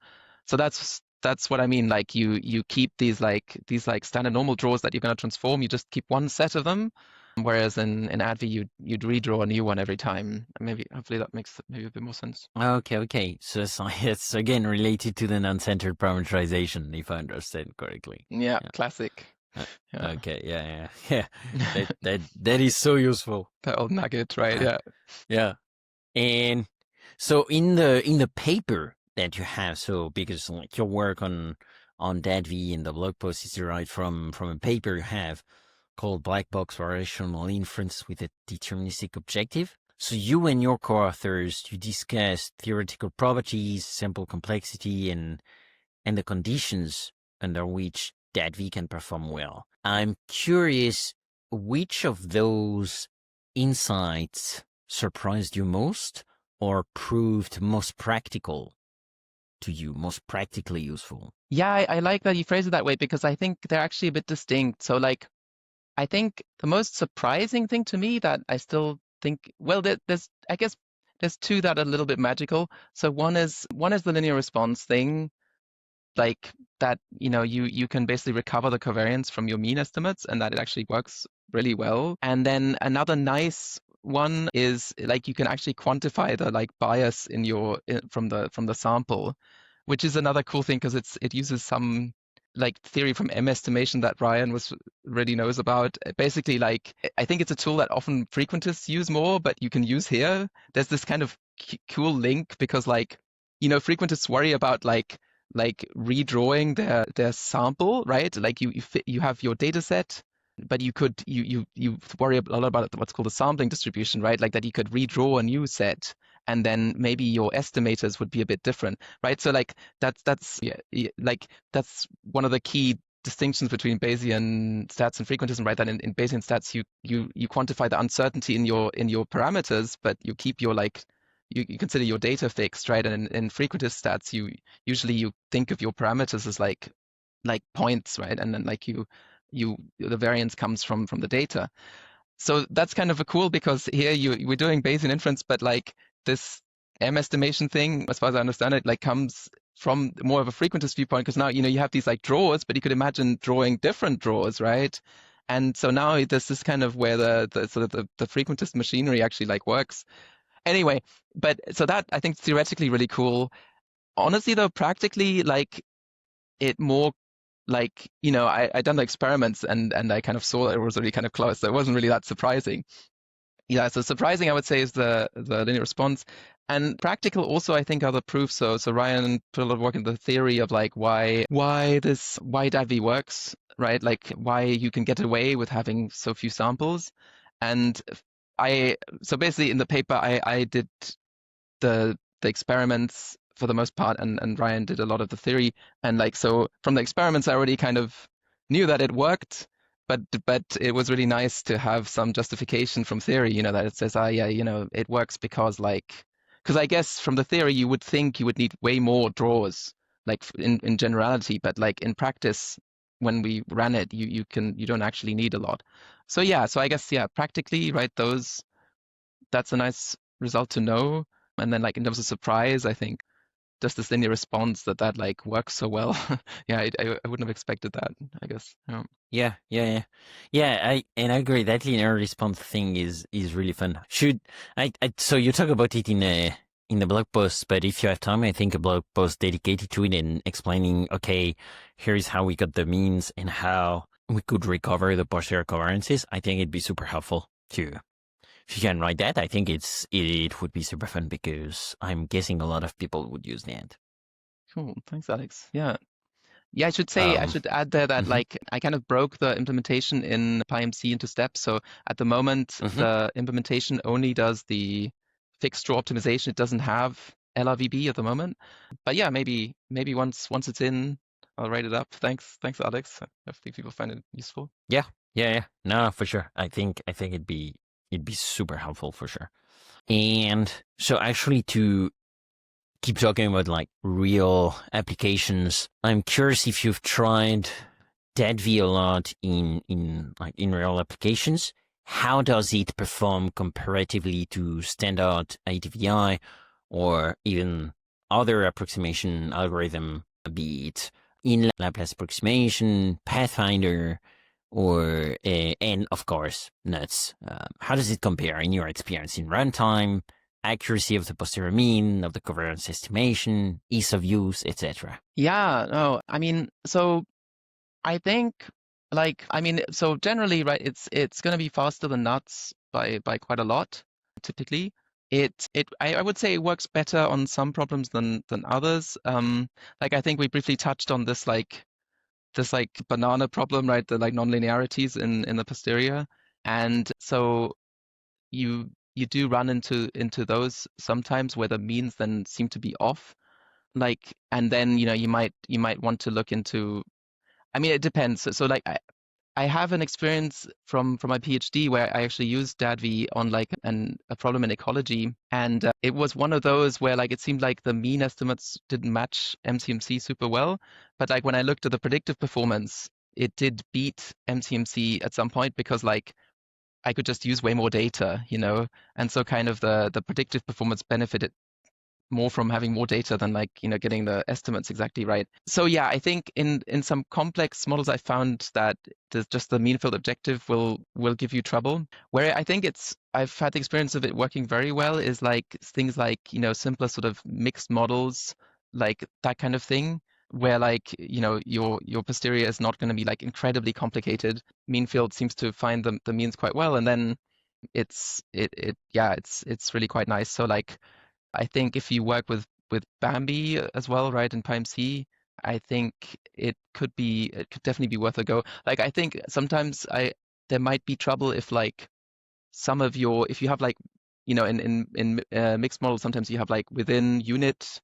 So that's what I mean. Like you keep these like standard normal draws that you're going to transform. You just keep one set of them. Whereas in ADVI, you'd redraw a new one every time. Hopefully that makes maybe a bit more sense. Okay. So it's again related to the non-centered parameterization, if I understand correctly. Yeah. Classic. Yeah. Okay, yeah. That is so useful. That old nugget, right? Yeah. And so in the paper that you have, so because like your work on DADVI and the blog post is derived from a paper you have called Black Box Variational Inference with a Deterministic Objective. So you and your co-authors, you discussed theoretical properties, sample complexity, and the conditions under which DADVI can perform well. I'm curious, which of those insights surprised you most or proved most practical to you, most practically useful? Yeah, I like that you phrase it that way, because I think they're actually a bit distinct. So like, I think the most surprising thing to me that I still think, well, I guess there's two that are a little bit magical. So one is the linear response thing, like that, you can basically recover the covariance from your mean estimates, and that it actually works really well. And then another nice one is like you can actually quantify the like bias from the sample, which is another cool thing, because it uses some like theory from M estimation that Ryan really knows about. Basically, like, I think it's a tool that often frequentists use more, but you can use here. There's this kind of cool link, because like, frequentists worry about like redrawing their sample, right? Like you have your data set, but you worry a lot about what's called a sampling distribution, right? Like that you could redraw a new set. and then maybe your estimators would be a bit different, right? So like that's like that's one of the key distinctions between Bayesian stats and frequentism, right? That in Bayesian stats you quantify the uncertainty in your parameters, but you keep your like you consider your data fixed, right? And in frequentist stats, you usually think of your parameters as like points, right? And then like the variance comes from the data. So that's kind of a cool because here we're doing Bayesian inference, but like this M estimation thing, as far as I understand it, like comes from more of a frequentist viewpoint because now you have these like drawers, but you could imagine drawing different drawers, right? And so now this is kind of where the sort of the frequentist machinery actually like works. Anyway, but so that I think is theoretically really cool. Honestly, though, practically, like it more like I done the experiments and I kind of saw that it was really kind of close, so it wasn't really that surprising. Yeah, so surprising I would say is the linear response, and practical also I think are the proofs. So Ryan put a lot of work into the theory of like why DADVI works, right? Like why you can get away with having so few samples, and so basically in the paper I did the experiments for the most part, and Ryan did a lot of the theory. And like so from the experiments, I already kind of knew that it worked, but it was really nice to have some justification from theory, that it says, yeah, it works because I guess from the theory you would think you would need way more draws, like in generality, but like in practice, when we ran it, you don't actually need a lot. So yeah, so I guess practically, right, that's a nice result to know. And then like in terms of surprise, I think just this linear response that like works so well. Yeah, I wouldn't have expected that, I guess. Yeah. I agree that linear response thing is really fun. So you talk about it in the blog post, but if you have time, I think a blog post dedicated to it and explaining, okay, here's how we got the means and how we could recover the posterior covariances. I think it'd be super helpful too. If you can write that, I think it would be super fun because I'm guessing a lot of people would use that. Cool. Thanks, Alex. Yeah. Yeah, I should say, I should add there that like I kind of broke the implementation in PyMC into steps. So at the moment, the implementation only does the fixed draw optimization. It doesn't have LRVB at the moment. But yeah, maybe once it's in, I'll write it up. Thanks, Alex. I think people find it useful. Yeah. No, for sure. I think it'd be super helpful for sure. And so actually to keep talking about like real applications, I'm curious if you've tried DADVI a lot in real applications. How does it perform comparatively to standard ADVI or even other approximation algorithm, be it in Laplace approximation, Pathfinder, or and of course NUTS? How does it compare in your experience in runtime, accuracy of the posterior mean, of the covariance estimation, ease of use, etc.? Yeah, no, I mean, so I think so generally, right, it's going to be faster than NUTS by quite a lot, typically. I would say it works better on some problems than others. Like I think we briefly touched on this banana problem, right? The like nonlinearities in the posterior. And so you do run into those sometimes where the means then seem to be off. Like, and then you might want to look into, I mean, it depends. So like I have an experience from my PhD where I actually used DADVI on like a problem in ecology, and it was one of those where like it seemed like the mean estimates didn't match MCMC super well, but like when I looked at the predictive performance, it did beat MCMC at some point because like I could just use way more data, and so kind of the predictive performance benefited more from having more data than like getting the estimates exactly right. So yeah, I think in some complex models I found that just the mean field objective will give you trouble. Where I think I've had the experience of it working very well is like things like simpler sort of mixed models, like that kind of thing, where like your posterior is not going to be like incredibly complicated. Mean field seems to find the means quite well, and then it's really quite nice. So like I think if you work with Bambi as well, right, in PyMC, I think it could definitely be worth a go. Like I think sometimes there might be trouble if like if you have like in mixed models, sometimes you have like within unit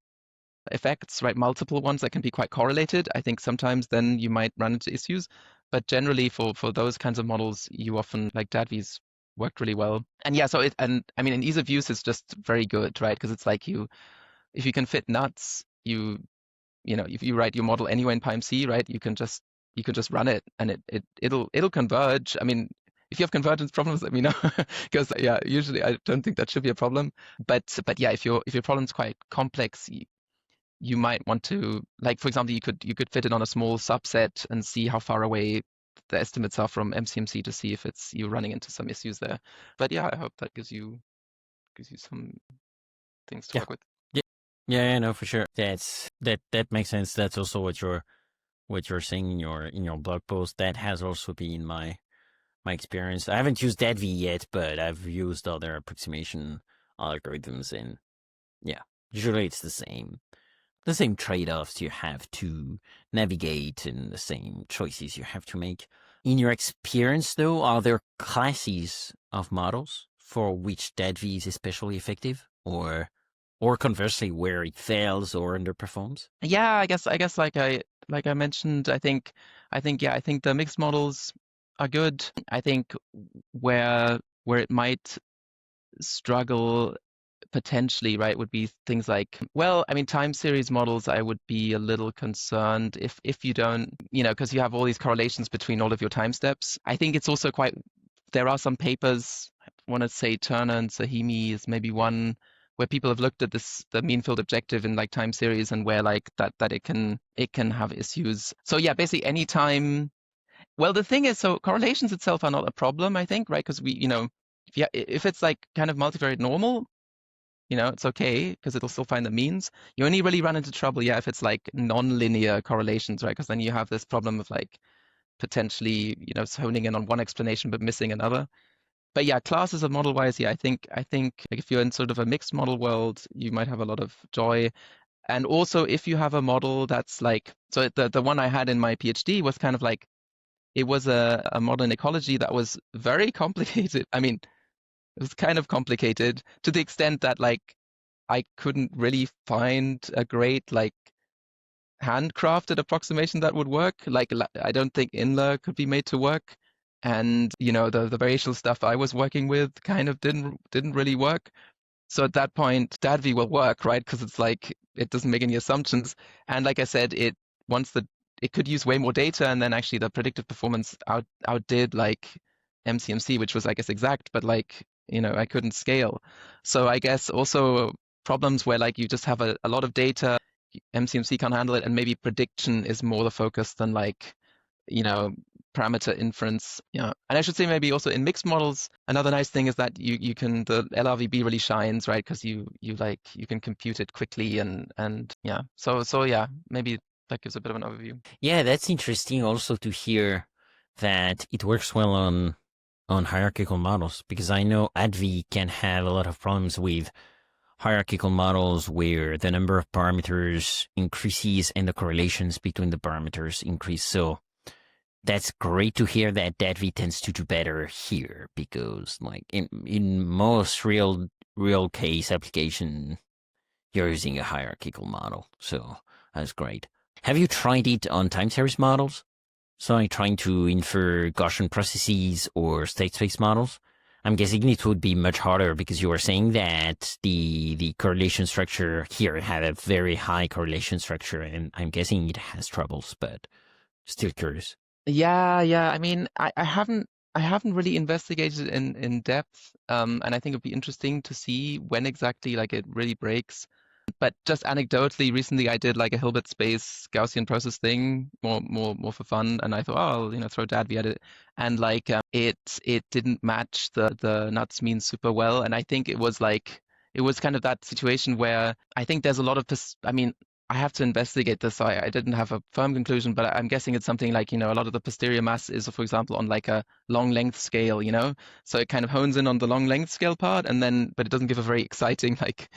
effects, right? Multiple ones that can be quite correlated. I think sometimes then you might run into issues, but generally for those kinds of models, you often like DADVI's worked really well. And yeah, and I mean, in ease of use, it's just very good, right? Because it's like if you can fit nuts, if you write your model anywhere in PyMC, right, you can just run it and it'll converge. I mean, if you have convergence problems, let me know, because yeah, usually I don't think that should be a problem. But yeah, if your problem's quite complex, you might want to, like, for example, you could fit it on a small subset and see how far away the estimates are from MCMC to see if it's you running into some issues there. But yeah, I hope that gives you some things to Yeah. work with. Yeah, no, for sure. That makes sense. That's also what you're saying in your blog post. That has also been my experience. I haven't used DADVI yet, but I've used other approximation algorithms, and yeah, usually it's the same trade-offs you have to navigate and the same choices you have to make. In your experience, though, are there classes of models for which DADVI is especially effective, or conversely, where it fails or underperforms? Yeah, I guess like I mentioned, I think the mixed models are good. I think where it might struggle potentially, right, would be things like, well, I mean, time series models, I would be a little concerned if you don't, because you have all these correlations between all of your time steps. I think it's also there are some papers, I want to say Turner and Sahimi is maybe one, where people have looked at the mean field objective in like time series and where like that it can have issues. So yeah, basically any time. Well, the thing is, so correlations itself are not a problem, I think, right? Because if it's like kind of multivariate normal, it's okay because it'll still find the means. You only really run into trouble, yeah, if it's like non-linear correlations, right? Because then you have this problem of like potentially, honing in on one explanation but missing another. But yeah, classes of model wise, yeah, I think like if you're in sort of a mixed model world, you might have a lot of joy. And also if you have a model that's like, so the one I had in my PhD was kind of like, it was a model in ecology that was very complicated. I mean, it was kind of complicated to the extent that like I couldn't really find a great like handcrafted approximation that would work. Like I don't think Inler could be made to work. And the variational stuff I was working with kind of didn't really work. So at that point, DADVI will work, right? Because it's like it doesn't make any assumptions. And like I said, it could use way more data, and then actually the predictive performance outdid like MCMC, which was I guess exact, but like I couldn't scale. So I guess also problems where like you just have a lot of data, MCMC can't handle it, and maybe prediction is more the focus than like parameter inference. Yeah. And I should say maybe also in mixed models, another nice thing is that the LRVB really shines, right? Because you can compute it quickly and yeah. So yeah, maybe that gives a bit of an overview. Yeah, that's interesting also to hear that it works well on hierarchical models, because I know DADVI can have a lot of problems with hierarchical models where the number of parameters increases and the correlations between the parameters increase. So that's great to hear that DADVI tends to do better here, because like in most real case application, you're using a hierarchical model. So that's great. Have you tried it on time series models? So I'm trying to infer Gaussian processes or state space models. I'm guessing it would be much harder because you were saying that the correlation structure here had a very high correlation structure, and I'm guessing it has troubles, but still curious. Yeah. I mean, I haven't really investigated it in depth, and I think it'd be interesting to see when exactly like it really breaks. But just anecdotally, recently I did like a Hilbert space Gaussian process thing, more for fun, and I thought, oh, I'll throw DADVI at it, and like it didn't match the nuts mean super well, and I think it was kind of that situation where I think there's a lot of I mean, I have to investigate this, so I didn't have a firm conclusion, but I'm guessing it's something like, a lot of the posterior mass is, for example, on like a long length scale, so it kind of hones in on the long length scale part, but it doesn't give a very exciting like,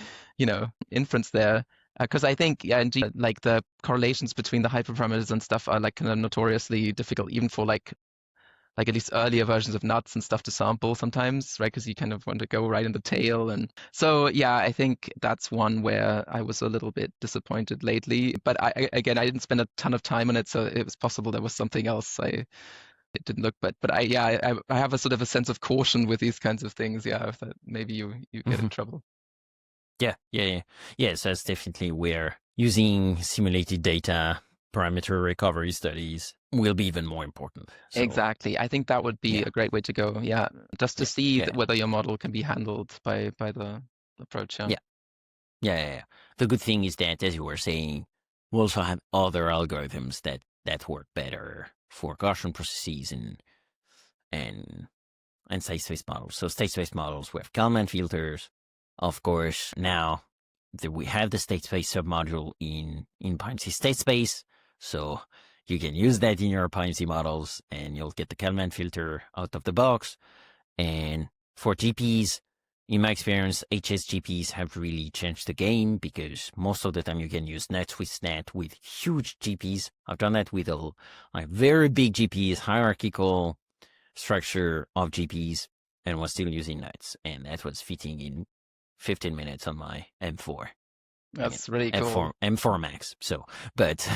inference there. Because I think, yeah, indeed, like the correlations between the hyperparameters and stuff are like kind of notoriously difficult, even for like like at least earlier versions of nuts and stuff to sample sometimes, right? Because you kind of want to go right in the tail. And so, yeah, I think that's one where I was a little bit disappointed lately. But again, I didn't spend a ton of time on it, so it was possible there was something else it didn't look. But I have a sort of a sense of caution with these kinds of things. Yeah, if that maybe you get in trouble. Yeah. Yes, that's definitely where using simulated data parameter recovery studies will be even more important. So, Exactly. I think that would be a great way to go. Yeah, just to see yeah. whether your model can be handled by the approach. Yeah. The good thing is that, as you were saying, we also have other algorithms that work better for Gaussian processes and state-space models. So state-space models, we have Kalman filters. Of course, now that we have the state-space submodule in PyMC state space, so you can use that in your PyMC models, and you'll get the Kalman filter out of the box. And for GPs, in my experience, HSGPs have really changed the game, because most of the time you can use nuts with SNAT with huge GPs. I've done that with very big GPs, hierarchical structure of GPs, and was still using nuts, and that was fitting in 15 minutes on my M4. That's really cool. M4 Max. So, but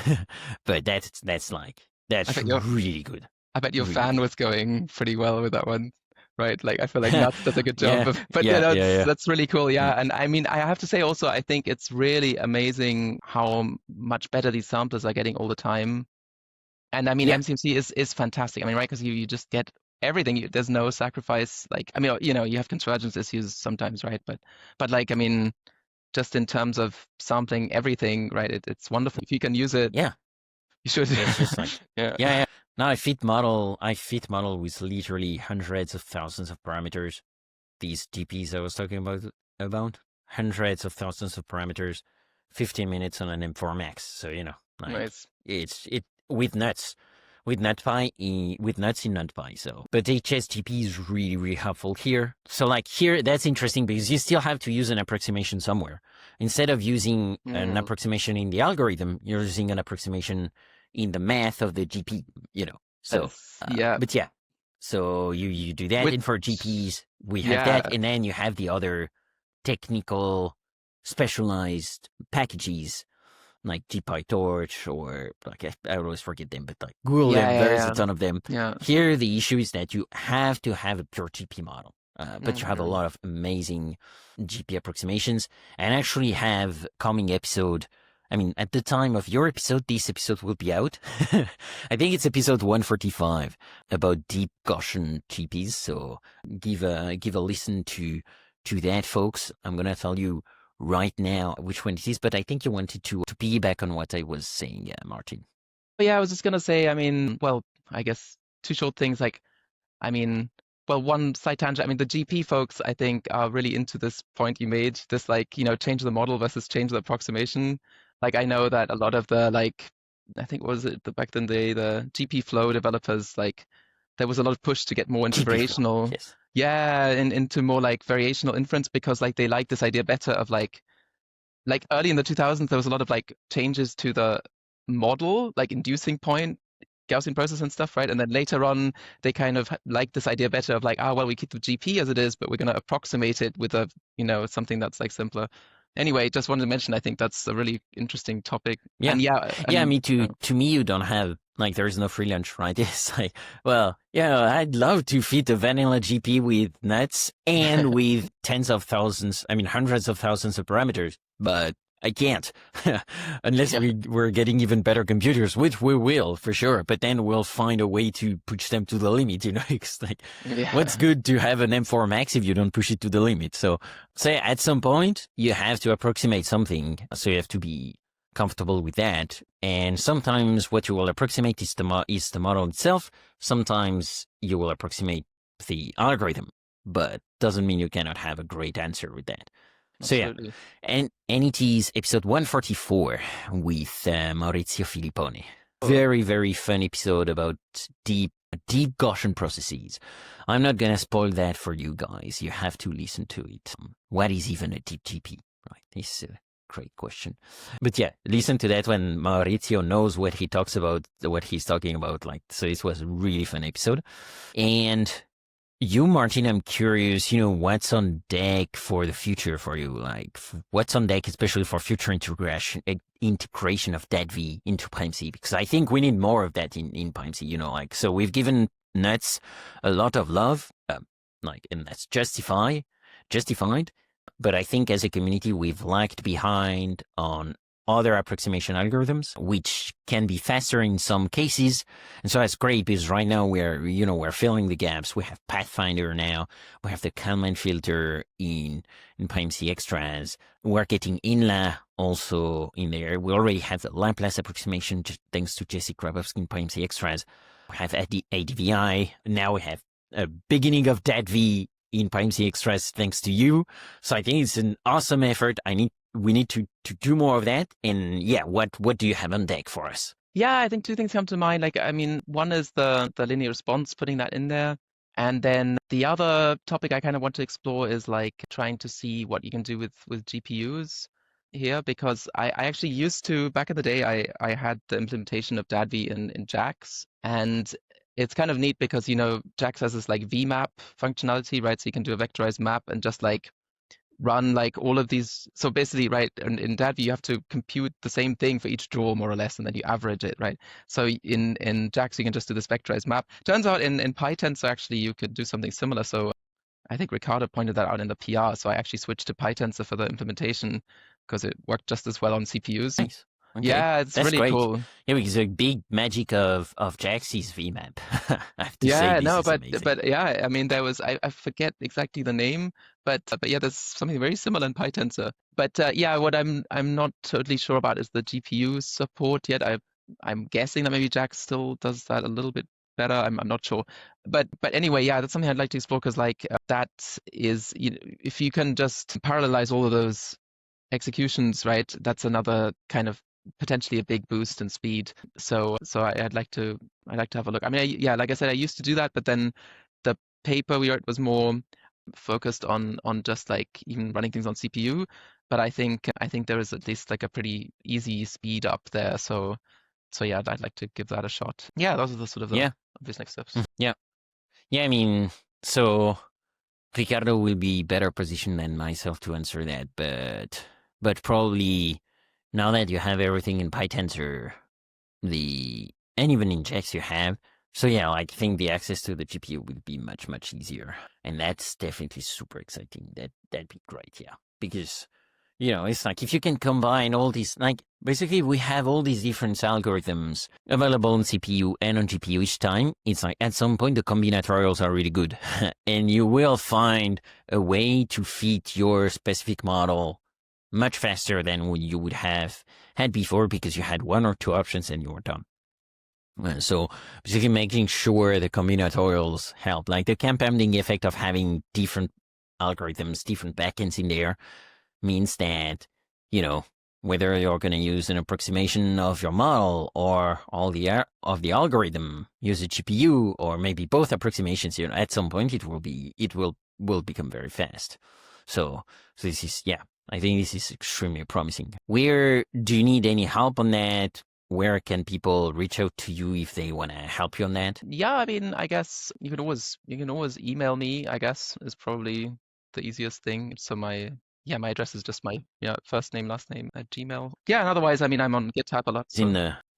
that's really good. I bet your really fan good. was going pretty well with that one, right? Like I feel like Nuts does a good job. That's really cool. Yeah, and I mean, I have to say also, I think it's really amazing how much better these samplers are getting all the time. And I mean, MCMC is fantastic. I mean, right? Because you just get everything. There's no sacrifice. Like, I mean, you have convergence issues sometimes, right? But like, I mean, just in terms of sampling everything, right? It's wonderful. If you can use it, you should. It's just like, yeah. Now I fit model with literally hundreds of thousands of parameters. These GPs I was talking about hundreds of thousands of parameters, 15 minutes on an M4 Max. So Nice. It's with nuts in NumPy. So, but HSGP is really, really helpful here. So like here, that's interesting because you still have to use an approximation somewhere. Instead of using an approximation in the algorithm, you're using an approximation in the math of the GP, So, But yeah, so you do that. And for GPs, we have that. And then you have the other technical specialized packages like GPyTorch, or like I always forget them, but like Google them. There's a ton of them. Yeah. Here, the issue is that you have to have a pure GP model, but you have a lot of amazing GP approximations, and actually have coming episode. I mean, at the time of your episode, this episode will be out. I think it's episode 145 about deep Gaussian GPs. So give a listen to that, folks. I'm gonna tell you right now which one it is, but I think you wanted to piggyback on what I was saying, Martin. Yeah, I was just gonna say, I mean, well, I guess two short things. Like, I mean, well, one side tangent. I mean, the GP folks, I think, are really into this point you made. This, like, change the model versus change the approximation. Like, I know that a lot of the, like, I think back in the day, the GP flow developers, like, there was a lot of push to get more into variational. Yes. Yeah, and into more like variational inference, because like they like this idea better of like early in the 2000s, there was a lot of like changes to the model, like inducing point Gaussian process and stuff, right? And then later on, they kind of like this idea better of like, well, we keep the GP as it is, but we're going to approximate it with a, something that's like simpler. Anyway, just wanted to mention, I think that's a really interesting topic. Yeah. And me too. To me, you don't have, like, there is no free lunch, right? It's like, well, I'd love to fit a vanilla GP with nuts and with hundreds of thousands of parameters, but I can't unless we're getting even better computers, which we will for sure. But then we'll find a way to push them to the limit. It's like, what's good to have an M4 Max if you don't push it to the limit? So say at some point you have to approximate something. So you have to be comfortable with that. And sometimes what you will approximate is the model itself. Sometimes you will approximate the algorithm, but doesn't mean you cannot have a great answer with that. Absolutely. So and it is episode 144 with Maurizio Filippone. Very, very fun episode about deep Gaussian processes. I'm not gonna spoil that for you guys. You have to listen to it. What is even a deep GP, right? Great question. But yeah, listen to that when Maurizio knows what he talks about, what he's talking about. Like, so this was a really fun episode. And you, Martin, I'm curious, what's on deck for the future for you? Like, what's on deck, especially for future integration of DADVI into PyMC? Because I think we need more of that in PyMC, so we've given nuts a lot of love, and that's justified. But I think as a community, we've lagged behind on other approximation algorithms, which can be faster in some cases. And so that's great because right now we're filling the gaps. We have Pathfinder now. We have the Kalman filter in PyMC extras. We're getting INLA also in there. We already have the Laplace approximation thanks to Jesse Grabowski in PyMC extras. We have ADVI. Now we have a beginning of DADVI in PyMC extras thanks to you. So I think it's an awesome effort. We need to do more of that. And yeah, what do you have on deck for us? Yeah, I think two things come to mind. One is the linear response, putting that in there. And then the other topic I kind of want to explore is trying to see what you can do with GPUs here, because I actually used to, back in the day, I had the implementation of DADVI in JAX, and it's kind of neat because, JAX has this VMAP functionality, right? So you can do a vectorized map and just run all of these. So basically, right, in DADVI, you have to compute the same thing for each draw, more or less, and then you average it, right? So in JAX, you can just do this vectorized map. Turns out in PyTensor, actually, you could do something similar. So I think Ricardo pointed that out in the PR. So I actually switched to PyTensor for the implementation because it worked just as well on CPUs. Nice. Okay. Yeah, that's really great. cool. Yeah, because the big magic of JAX is VMAP. I have to say, Yeah, this no, is amazing. but yeah, I mean, there was I forget exactly the name, but yeah, there's something very similar in PyTensor. But yeah, what I'm not totally sure about is the GPU support yet. I'm guessing that maybe JAX still does that a little bit better. I'm not sure. But anyway, yeah, that's something I'd like to explore because that is, if you can just parallelize all of those executions, right, that's another kind of potentially a big boost in speed. So I'd like to have a look. I mean, yeah, like I said, I used to do that, but then the paper we wrote was more focused on just even running things on CPU. But I think there is at least a pretty easy speed up there. So yeah, I'd like to give that a shot. Yeah, those are the sort of the obvious next steps. Yeah. I mean, so Ricardo will be better positioned than myself to answer that, but probably now that you have everything in PyTensor, and even in JAX you have, so yeah, I think the access to the GPU will be much, much easier. And that's definitely super exciting. That'd be great, yeah. Because, it's if you can combine all these, basically we have all these different algorithms available on CPU and on GPU each time. It's at some point the combinatorials are really good. And you will find a way to fit your specific model much faster than what you would have had before because you had one or two options and you were done. So basically making sure the combinatorials help, the compounding effect of having different algorithms, different backends in there means that, whether you're going to use an approximation of your model or all of the algorithm, use a GPU or maybe both approximations, at some point it will become very fast. So this is, I think this is extremely promising. Where do you need any help on that? Where can people reach out to you if they want to help you on that? Yeah, I mean, I guess you can always email me, I guess, is probably the easiest thing. So my address is just my first name, last name at Gmail. Yeah, and otherwise, I mean, I'm on GitHub a lot. So.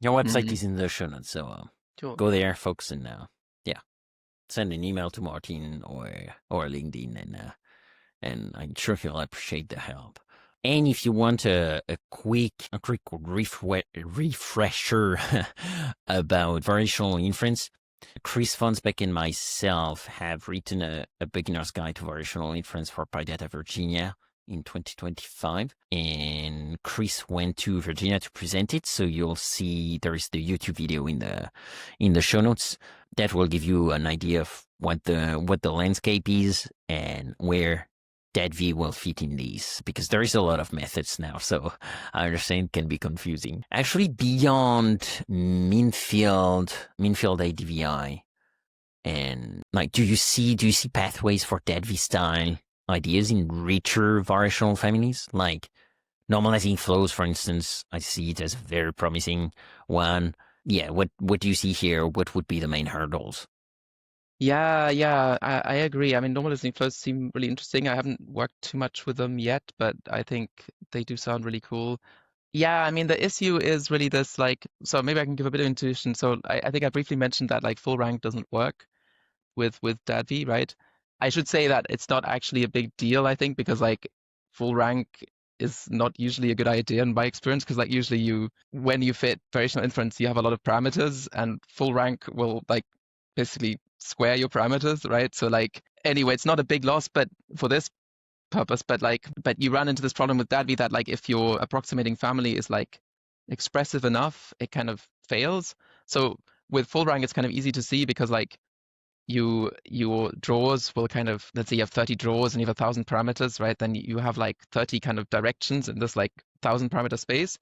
Your website is in the show notes, so sure. Go there, folks, and send an email to Martin or LinkedIn, and I'm sure he'll appreciate the help. And if you want a quick refresher about variational inference, Chris Fonsbeck and myself have written a beginner's guide to variational inference for PyData Virginia in 2025. And Chris went to Virginia to present it. So you'll see there is the YouTube video in the show notes that will give you an idea of what the landscape is and where DADVI will fit in these, because there is a lot of methods now, so I understand it can be confusing. Actually, beyond min-field ADVI, and do you see pathways for DADVI style ideas in richer variational families, like Normalizing flows, for instance, I see it as a very promising one. Yeah, what do you see here? What would be the main hurdles? Yeah, I agree. I mean, normalizing flows seem really interesting. I haven't worked too much with them yet, but I think they do sound really cool. Yeah, I mean, the issue is really this, like, so maybe I can give a bit of intuition. So I think I briefly mentioned that like full rank doesn't work with DADVI, right? I should say that it's not actually a big deal, I think, because like full rank is not usually a good idea in my experience, because like usually when you fit variational inference, you have a lot of parameters, and full rank will like basically square your parameters, right? So like anyway, it's not a big loss, but for this purpose, but you run into this problem with DADVI that like if your approximating family is like expressive enough, it kind of fails. So with full rank, it's kind of easy to see because like your drawers will kind of, let's say you have 30 drawers and you have 1,000 parameters, right? Then you have like 30 kind of directions in this like 1,000 parameter space.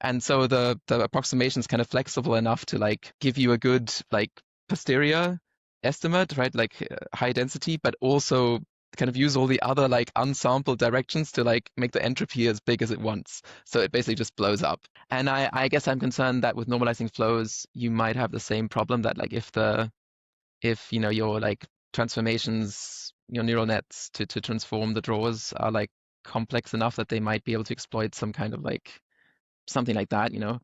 And so the approximation is kind of flexible enough to like give you a good like posterior estimate, right? Like high density, but also kind of use all the other like unsampled directions to like make the entropy as big as it wants. So it basically just blows up. And I guess I'm concerned that with normalizing flows, you might have the same problem that like if you know your like transformations, your neural nets to transform the drawers are like complex enough that they might be able to exploit some kind of like something like that, you know.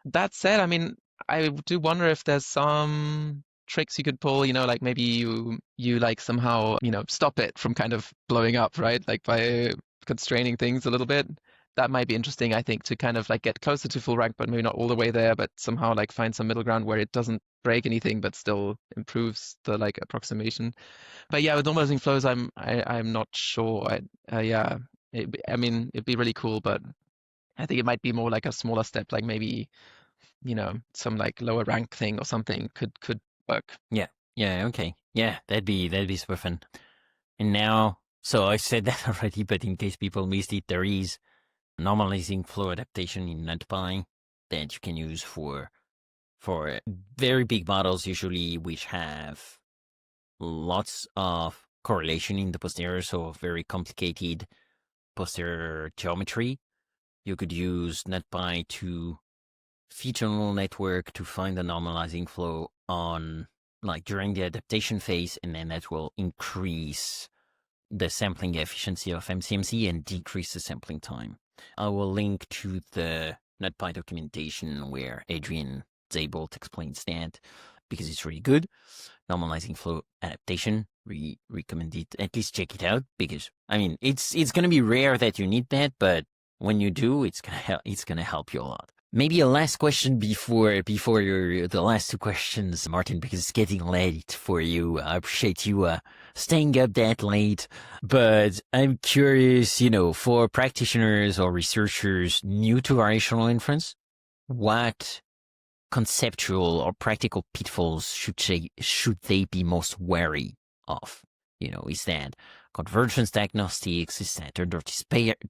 That said, I mean, I do wonder if there's some tricks you could pull, you know, like maybe you like somehow, you know, stop it from kind of blowing up, right? Like by constraining things a little bit. That might be interesting, I think, to kind of like get closer to full rank, but maybe not all the way there, but somehow like find some middle ground where it doesn't break anything, but still improves the like approximation. But yeah, with normalizing flows, I'm not sure. Yeah, I mean, it'd be really cool, but I think it might be more like a smaller step, like maybe, you know, some like lower rank thing or something could work. Yeah, yeah, okay. Yeah, that'd be super fun. And now, so I said that already, but in case people missed it, there is normalizing flow adaptation in NumPy that you can use for very big models, usually which have lots of correlation in the posterior, so very complicated posterior geometry. You could use NumPy to feed a neural network to find the normalizing flow on like during the adaptation phase, and then that will increase the sampling efficiency of MCMC and decrease the sampling time. I will link to the NumPy documentation where Adrian Zabelt explains that because it's really good. Normalizing flow adaptation, we recommend it. At least check it out because I mean it's gonna be rare that you need that, but when you do, it's gonna help you a lot. Maybe a last question before the last two questions, Martin, because it's getting late for you. I appreciate you staying up that late, but I'm curious, you know, for practitioners or researchers new to variational inference, what conceptual or practical pitfalls should they be most wary of? You know, is that convergence diagnostics? Is that under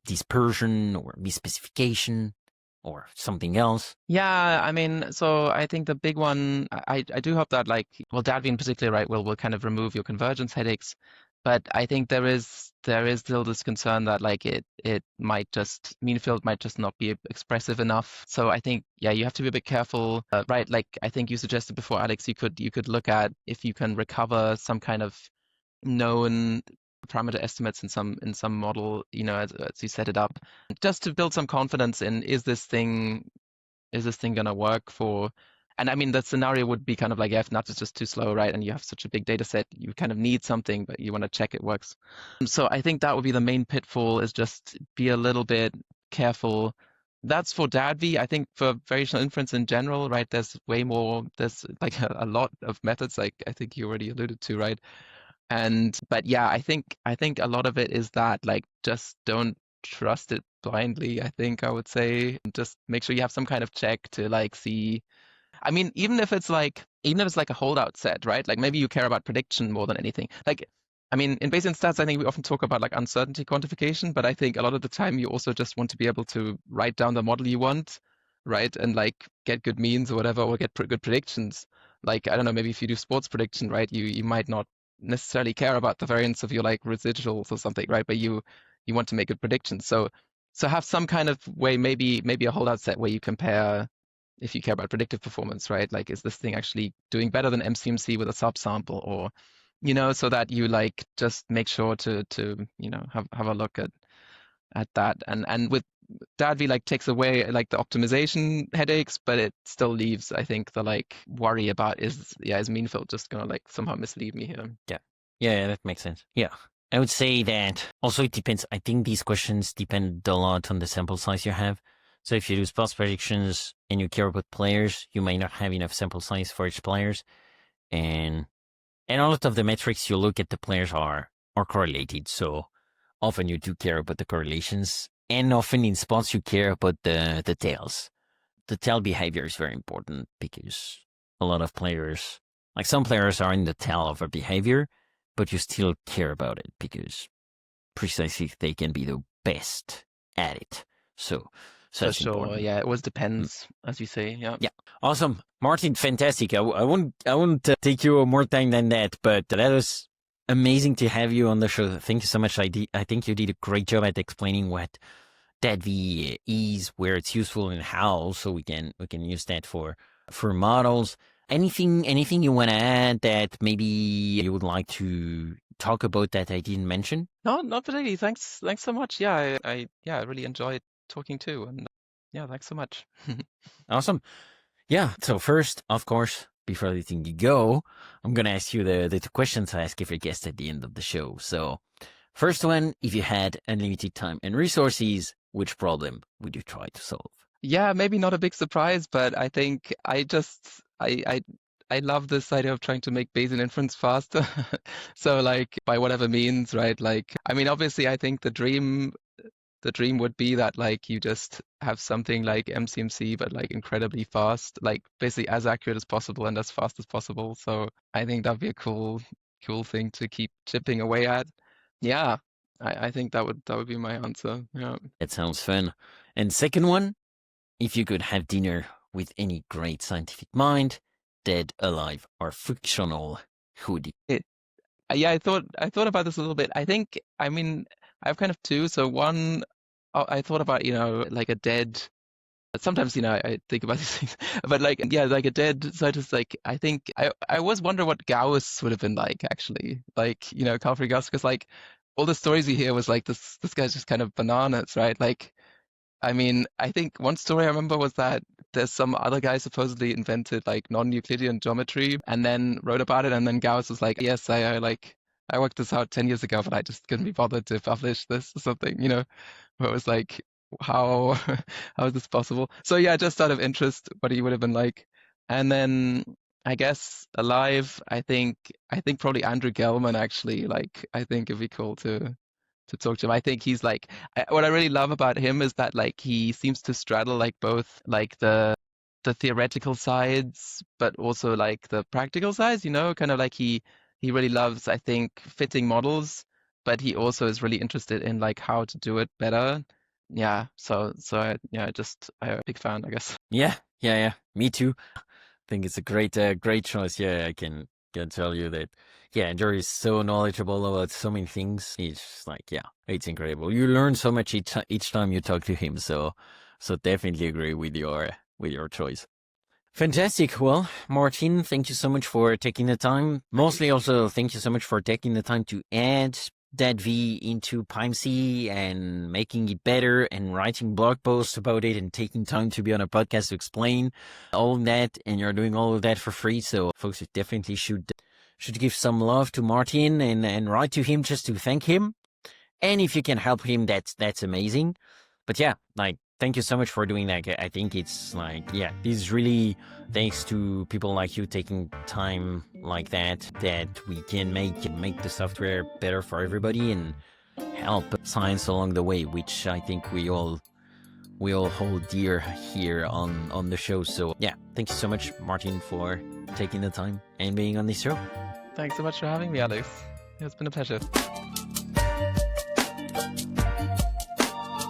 dispersion or misspecification? Or something else? Yeah, I mean, so I think the big one, I do hope that like, well, DADVI in particular, right, will kind of remove your convergence headaches. But I think there is still this concern that like it might just, mean field might just not be expressive enough. So I think, yeah, you have to be a bit careful, right? Like I think you suggested before, Alex, you could look at if you can recover some kind of known parameter estimates in some model, you know, as you set it up, just to build some confidence in is this thing gonna work for. And I mean the scenario would be kind of like if NUT is just too slow, right? And you have such a big data set, you kind of need something, but you want to check it works. So I think that would be the main pitfall, is just be a little bit careful. That's for DADVI. I think for variational inference in general, right, there's like a lot of methods, like I think you already alluded to, right? But yeah, I think a lot of it is that like just don't trust it blindly. I think I would say just make sure you have some kind of check to like see. I mean, even if it's like a holdout set, right? Like maybe you care about prediction more than anything. Like, I mean, in Bayesian stats, I think we often talk about like uncertainty quantification, but I think a lot of the time you also just want to be able to write down the model you want, right? And like get good means or whatever, or get good predictions. Like, I don't know, maybe if you do sports prediction, right, you might not necessarily care about the variance of your like residuals or something, right? But you want to make good predictions. So So have some kind of way, maybe a holdout set where you compare, if you care about predictive performance, right? Like, is this thing actually doing better than MCMC with a subsample, or, so that you like just make sure to have a look at that. And with DADVI, like, takes away like the optimization headaches, but it still leaves, I think, the like worry about is meanfield just gonna like somehow mislead me here. Yeah, that makes sense. Yeah. I would say that also it depends. I think these questions depend a lot on the sample size you have. So if you do sports predictions and you care about players, you might not have enough sample size for each players. And a lot of the metrics you look at the players are correlated. So often you do care about the correlations. And often in sports you care about the tails. The tail behavior is very important because a lot of players, like some players are in the tail of a behavior, but you still care about it because precisely they can be the best at it. So that's sure. important. Yeah, it always depends, as you say. Yeah. Yeah. Awesome. Martin, fantastic. I won't take you more time than that, but that was amazing to have you on the show. Thank you so much. I think you did a great job at explaining what DADVI is, where it's useful, and how also we can use that for models. Anything you want to add that maybe you would like to talk about that I didn't mention? No, not particularly. Thanks so much. Yeah, I really enjoyed talking too, and yeah, thanks so much. Awesome. Yeah. So first, of course, before letting you go, I'm gonna ask you the two questions I ask every guest at the end of the show. So, first one: if you had unlimited time and resources, which problem would you try to solve? Yeah, maybe not a big surprise, but I think I love this idea of trying to make Bayesian inference faster. So like by whatever means, right? Like, I mean, obviously I think the dream would be that like you just have something like MCMC, but like incredibly fast, like basically as accurate as possible and as fast as possible. So I think that'd be a cool thing to keep chipping away at. Yeah, I think that would be my answer. Yeah. That sounds fun. And second one: if you could have dinner with any great scientific mind, dead, alive, or fictional, who would you? Yeah, I thought about this a little bit. I mean, I have kind of two. So one, I thought about, like a dead. Sometimes, I think about these things, but like, yeah, like a dead scientist. Like, I think I always wonder what Gauss would have been like, actually. Like, Carl Friedrich Gauss, because like all the stories you hear was like this guy's just kind of bananas, right? Like, I mean, I think one story I remember was that there's some other guy supposedly invented like non-Euclidean geometry and then wrote about it, and then Gauss was like, yes, I worked this out 10 years ago, but I just couldn't be bothered to publish this or something, where it was like, how how is this possible? So yeah, just out of interest, what he would have been like. And then I guess alive, I think probably Andrew Gelman, actually. Like, I think it'd be cool to talk to him. I think he's like, what I really love about him is that like he seems to straddle like both like the theoretical sides, but also like the practical sides, kind of like he really loves, I think, fitting models, but he also is really interested in like how to do it better. Yeah. So I'm a big fan, I guess. Yeah. Me too. I think it's a great choice. Yeah, I can tell you that. Yeah, Andrew is so knowledgeable about so many things. It's like, yeah, it's incredible. You learn so much each time you talk to him. So definitely agree with your choice. Fantastic. Well, Martin, thank you so much for taking the time. Mostly also, thank you so much for taking the time to add DADVI into PyMC and making it better and writing blog posts about it and taking time to be on a podcast to explain all of that. And you're doing all of that for free. So folks, you definitely should give some love to Martin and write to him just to thank him. And if you can help him, that's amazing. But yeah, like, thank you so much for doing that. I think it's like, yeah, this is really thanks to people like you taking time like that we can make the software better for everybody and help science along the way, which I think we all hold dear here on the show. So yeah, thank you so much, Martin, for taking the time and being on this show. Thanks so much for having me, Alex. It's been a pleasure.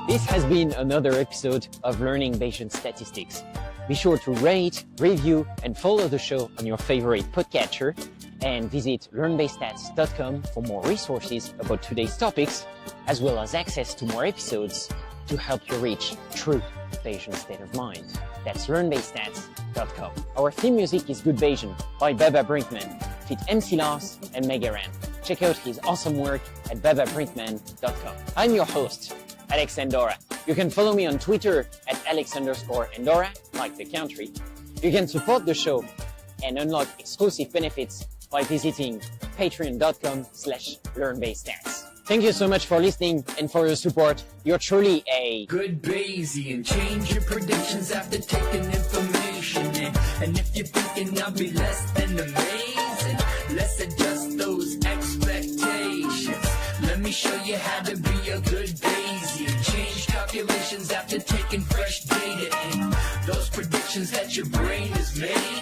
This has been another episode of Learning Bayesian Statistics. Be sure to rate, review, and follow the show on your favorite podcatcher, and visit learnbayesstats.com for more resources about today's topics, as well as access to more episodes to help you reach true Bayesian state of mind. That's learnbasedstats.com. Our theme music is Good Bayesian by Baba Brinkman, feat. MC Lars and Megaran. Check out his awesome work at bababrinkman.com. I'm your host, Alex Andorra. You can follow me on Twitter at Alex_Andorra, like the country. You can support the show and unlock exclusive benefits by visiting patreon.com/learnbasedstats. Thank you so much for listening and for your support. You're truly a good Bayesian. Change your predictions after taking information in. And if you're thinking I'll be less than amazing, let's adjust those expectations. Let me show you how to be a good Bayesian. Change calculations after taking fresh data in. Those predictions that your brain has made.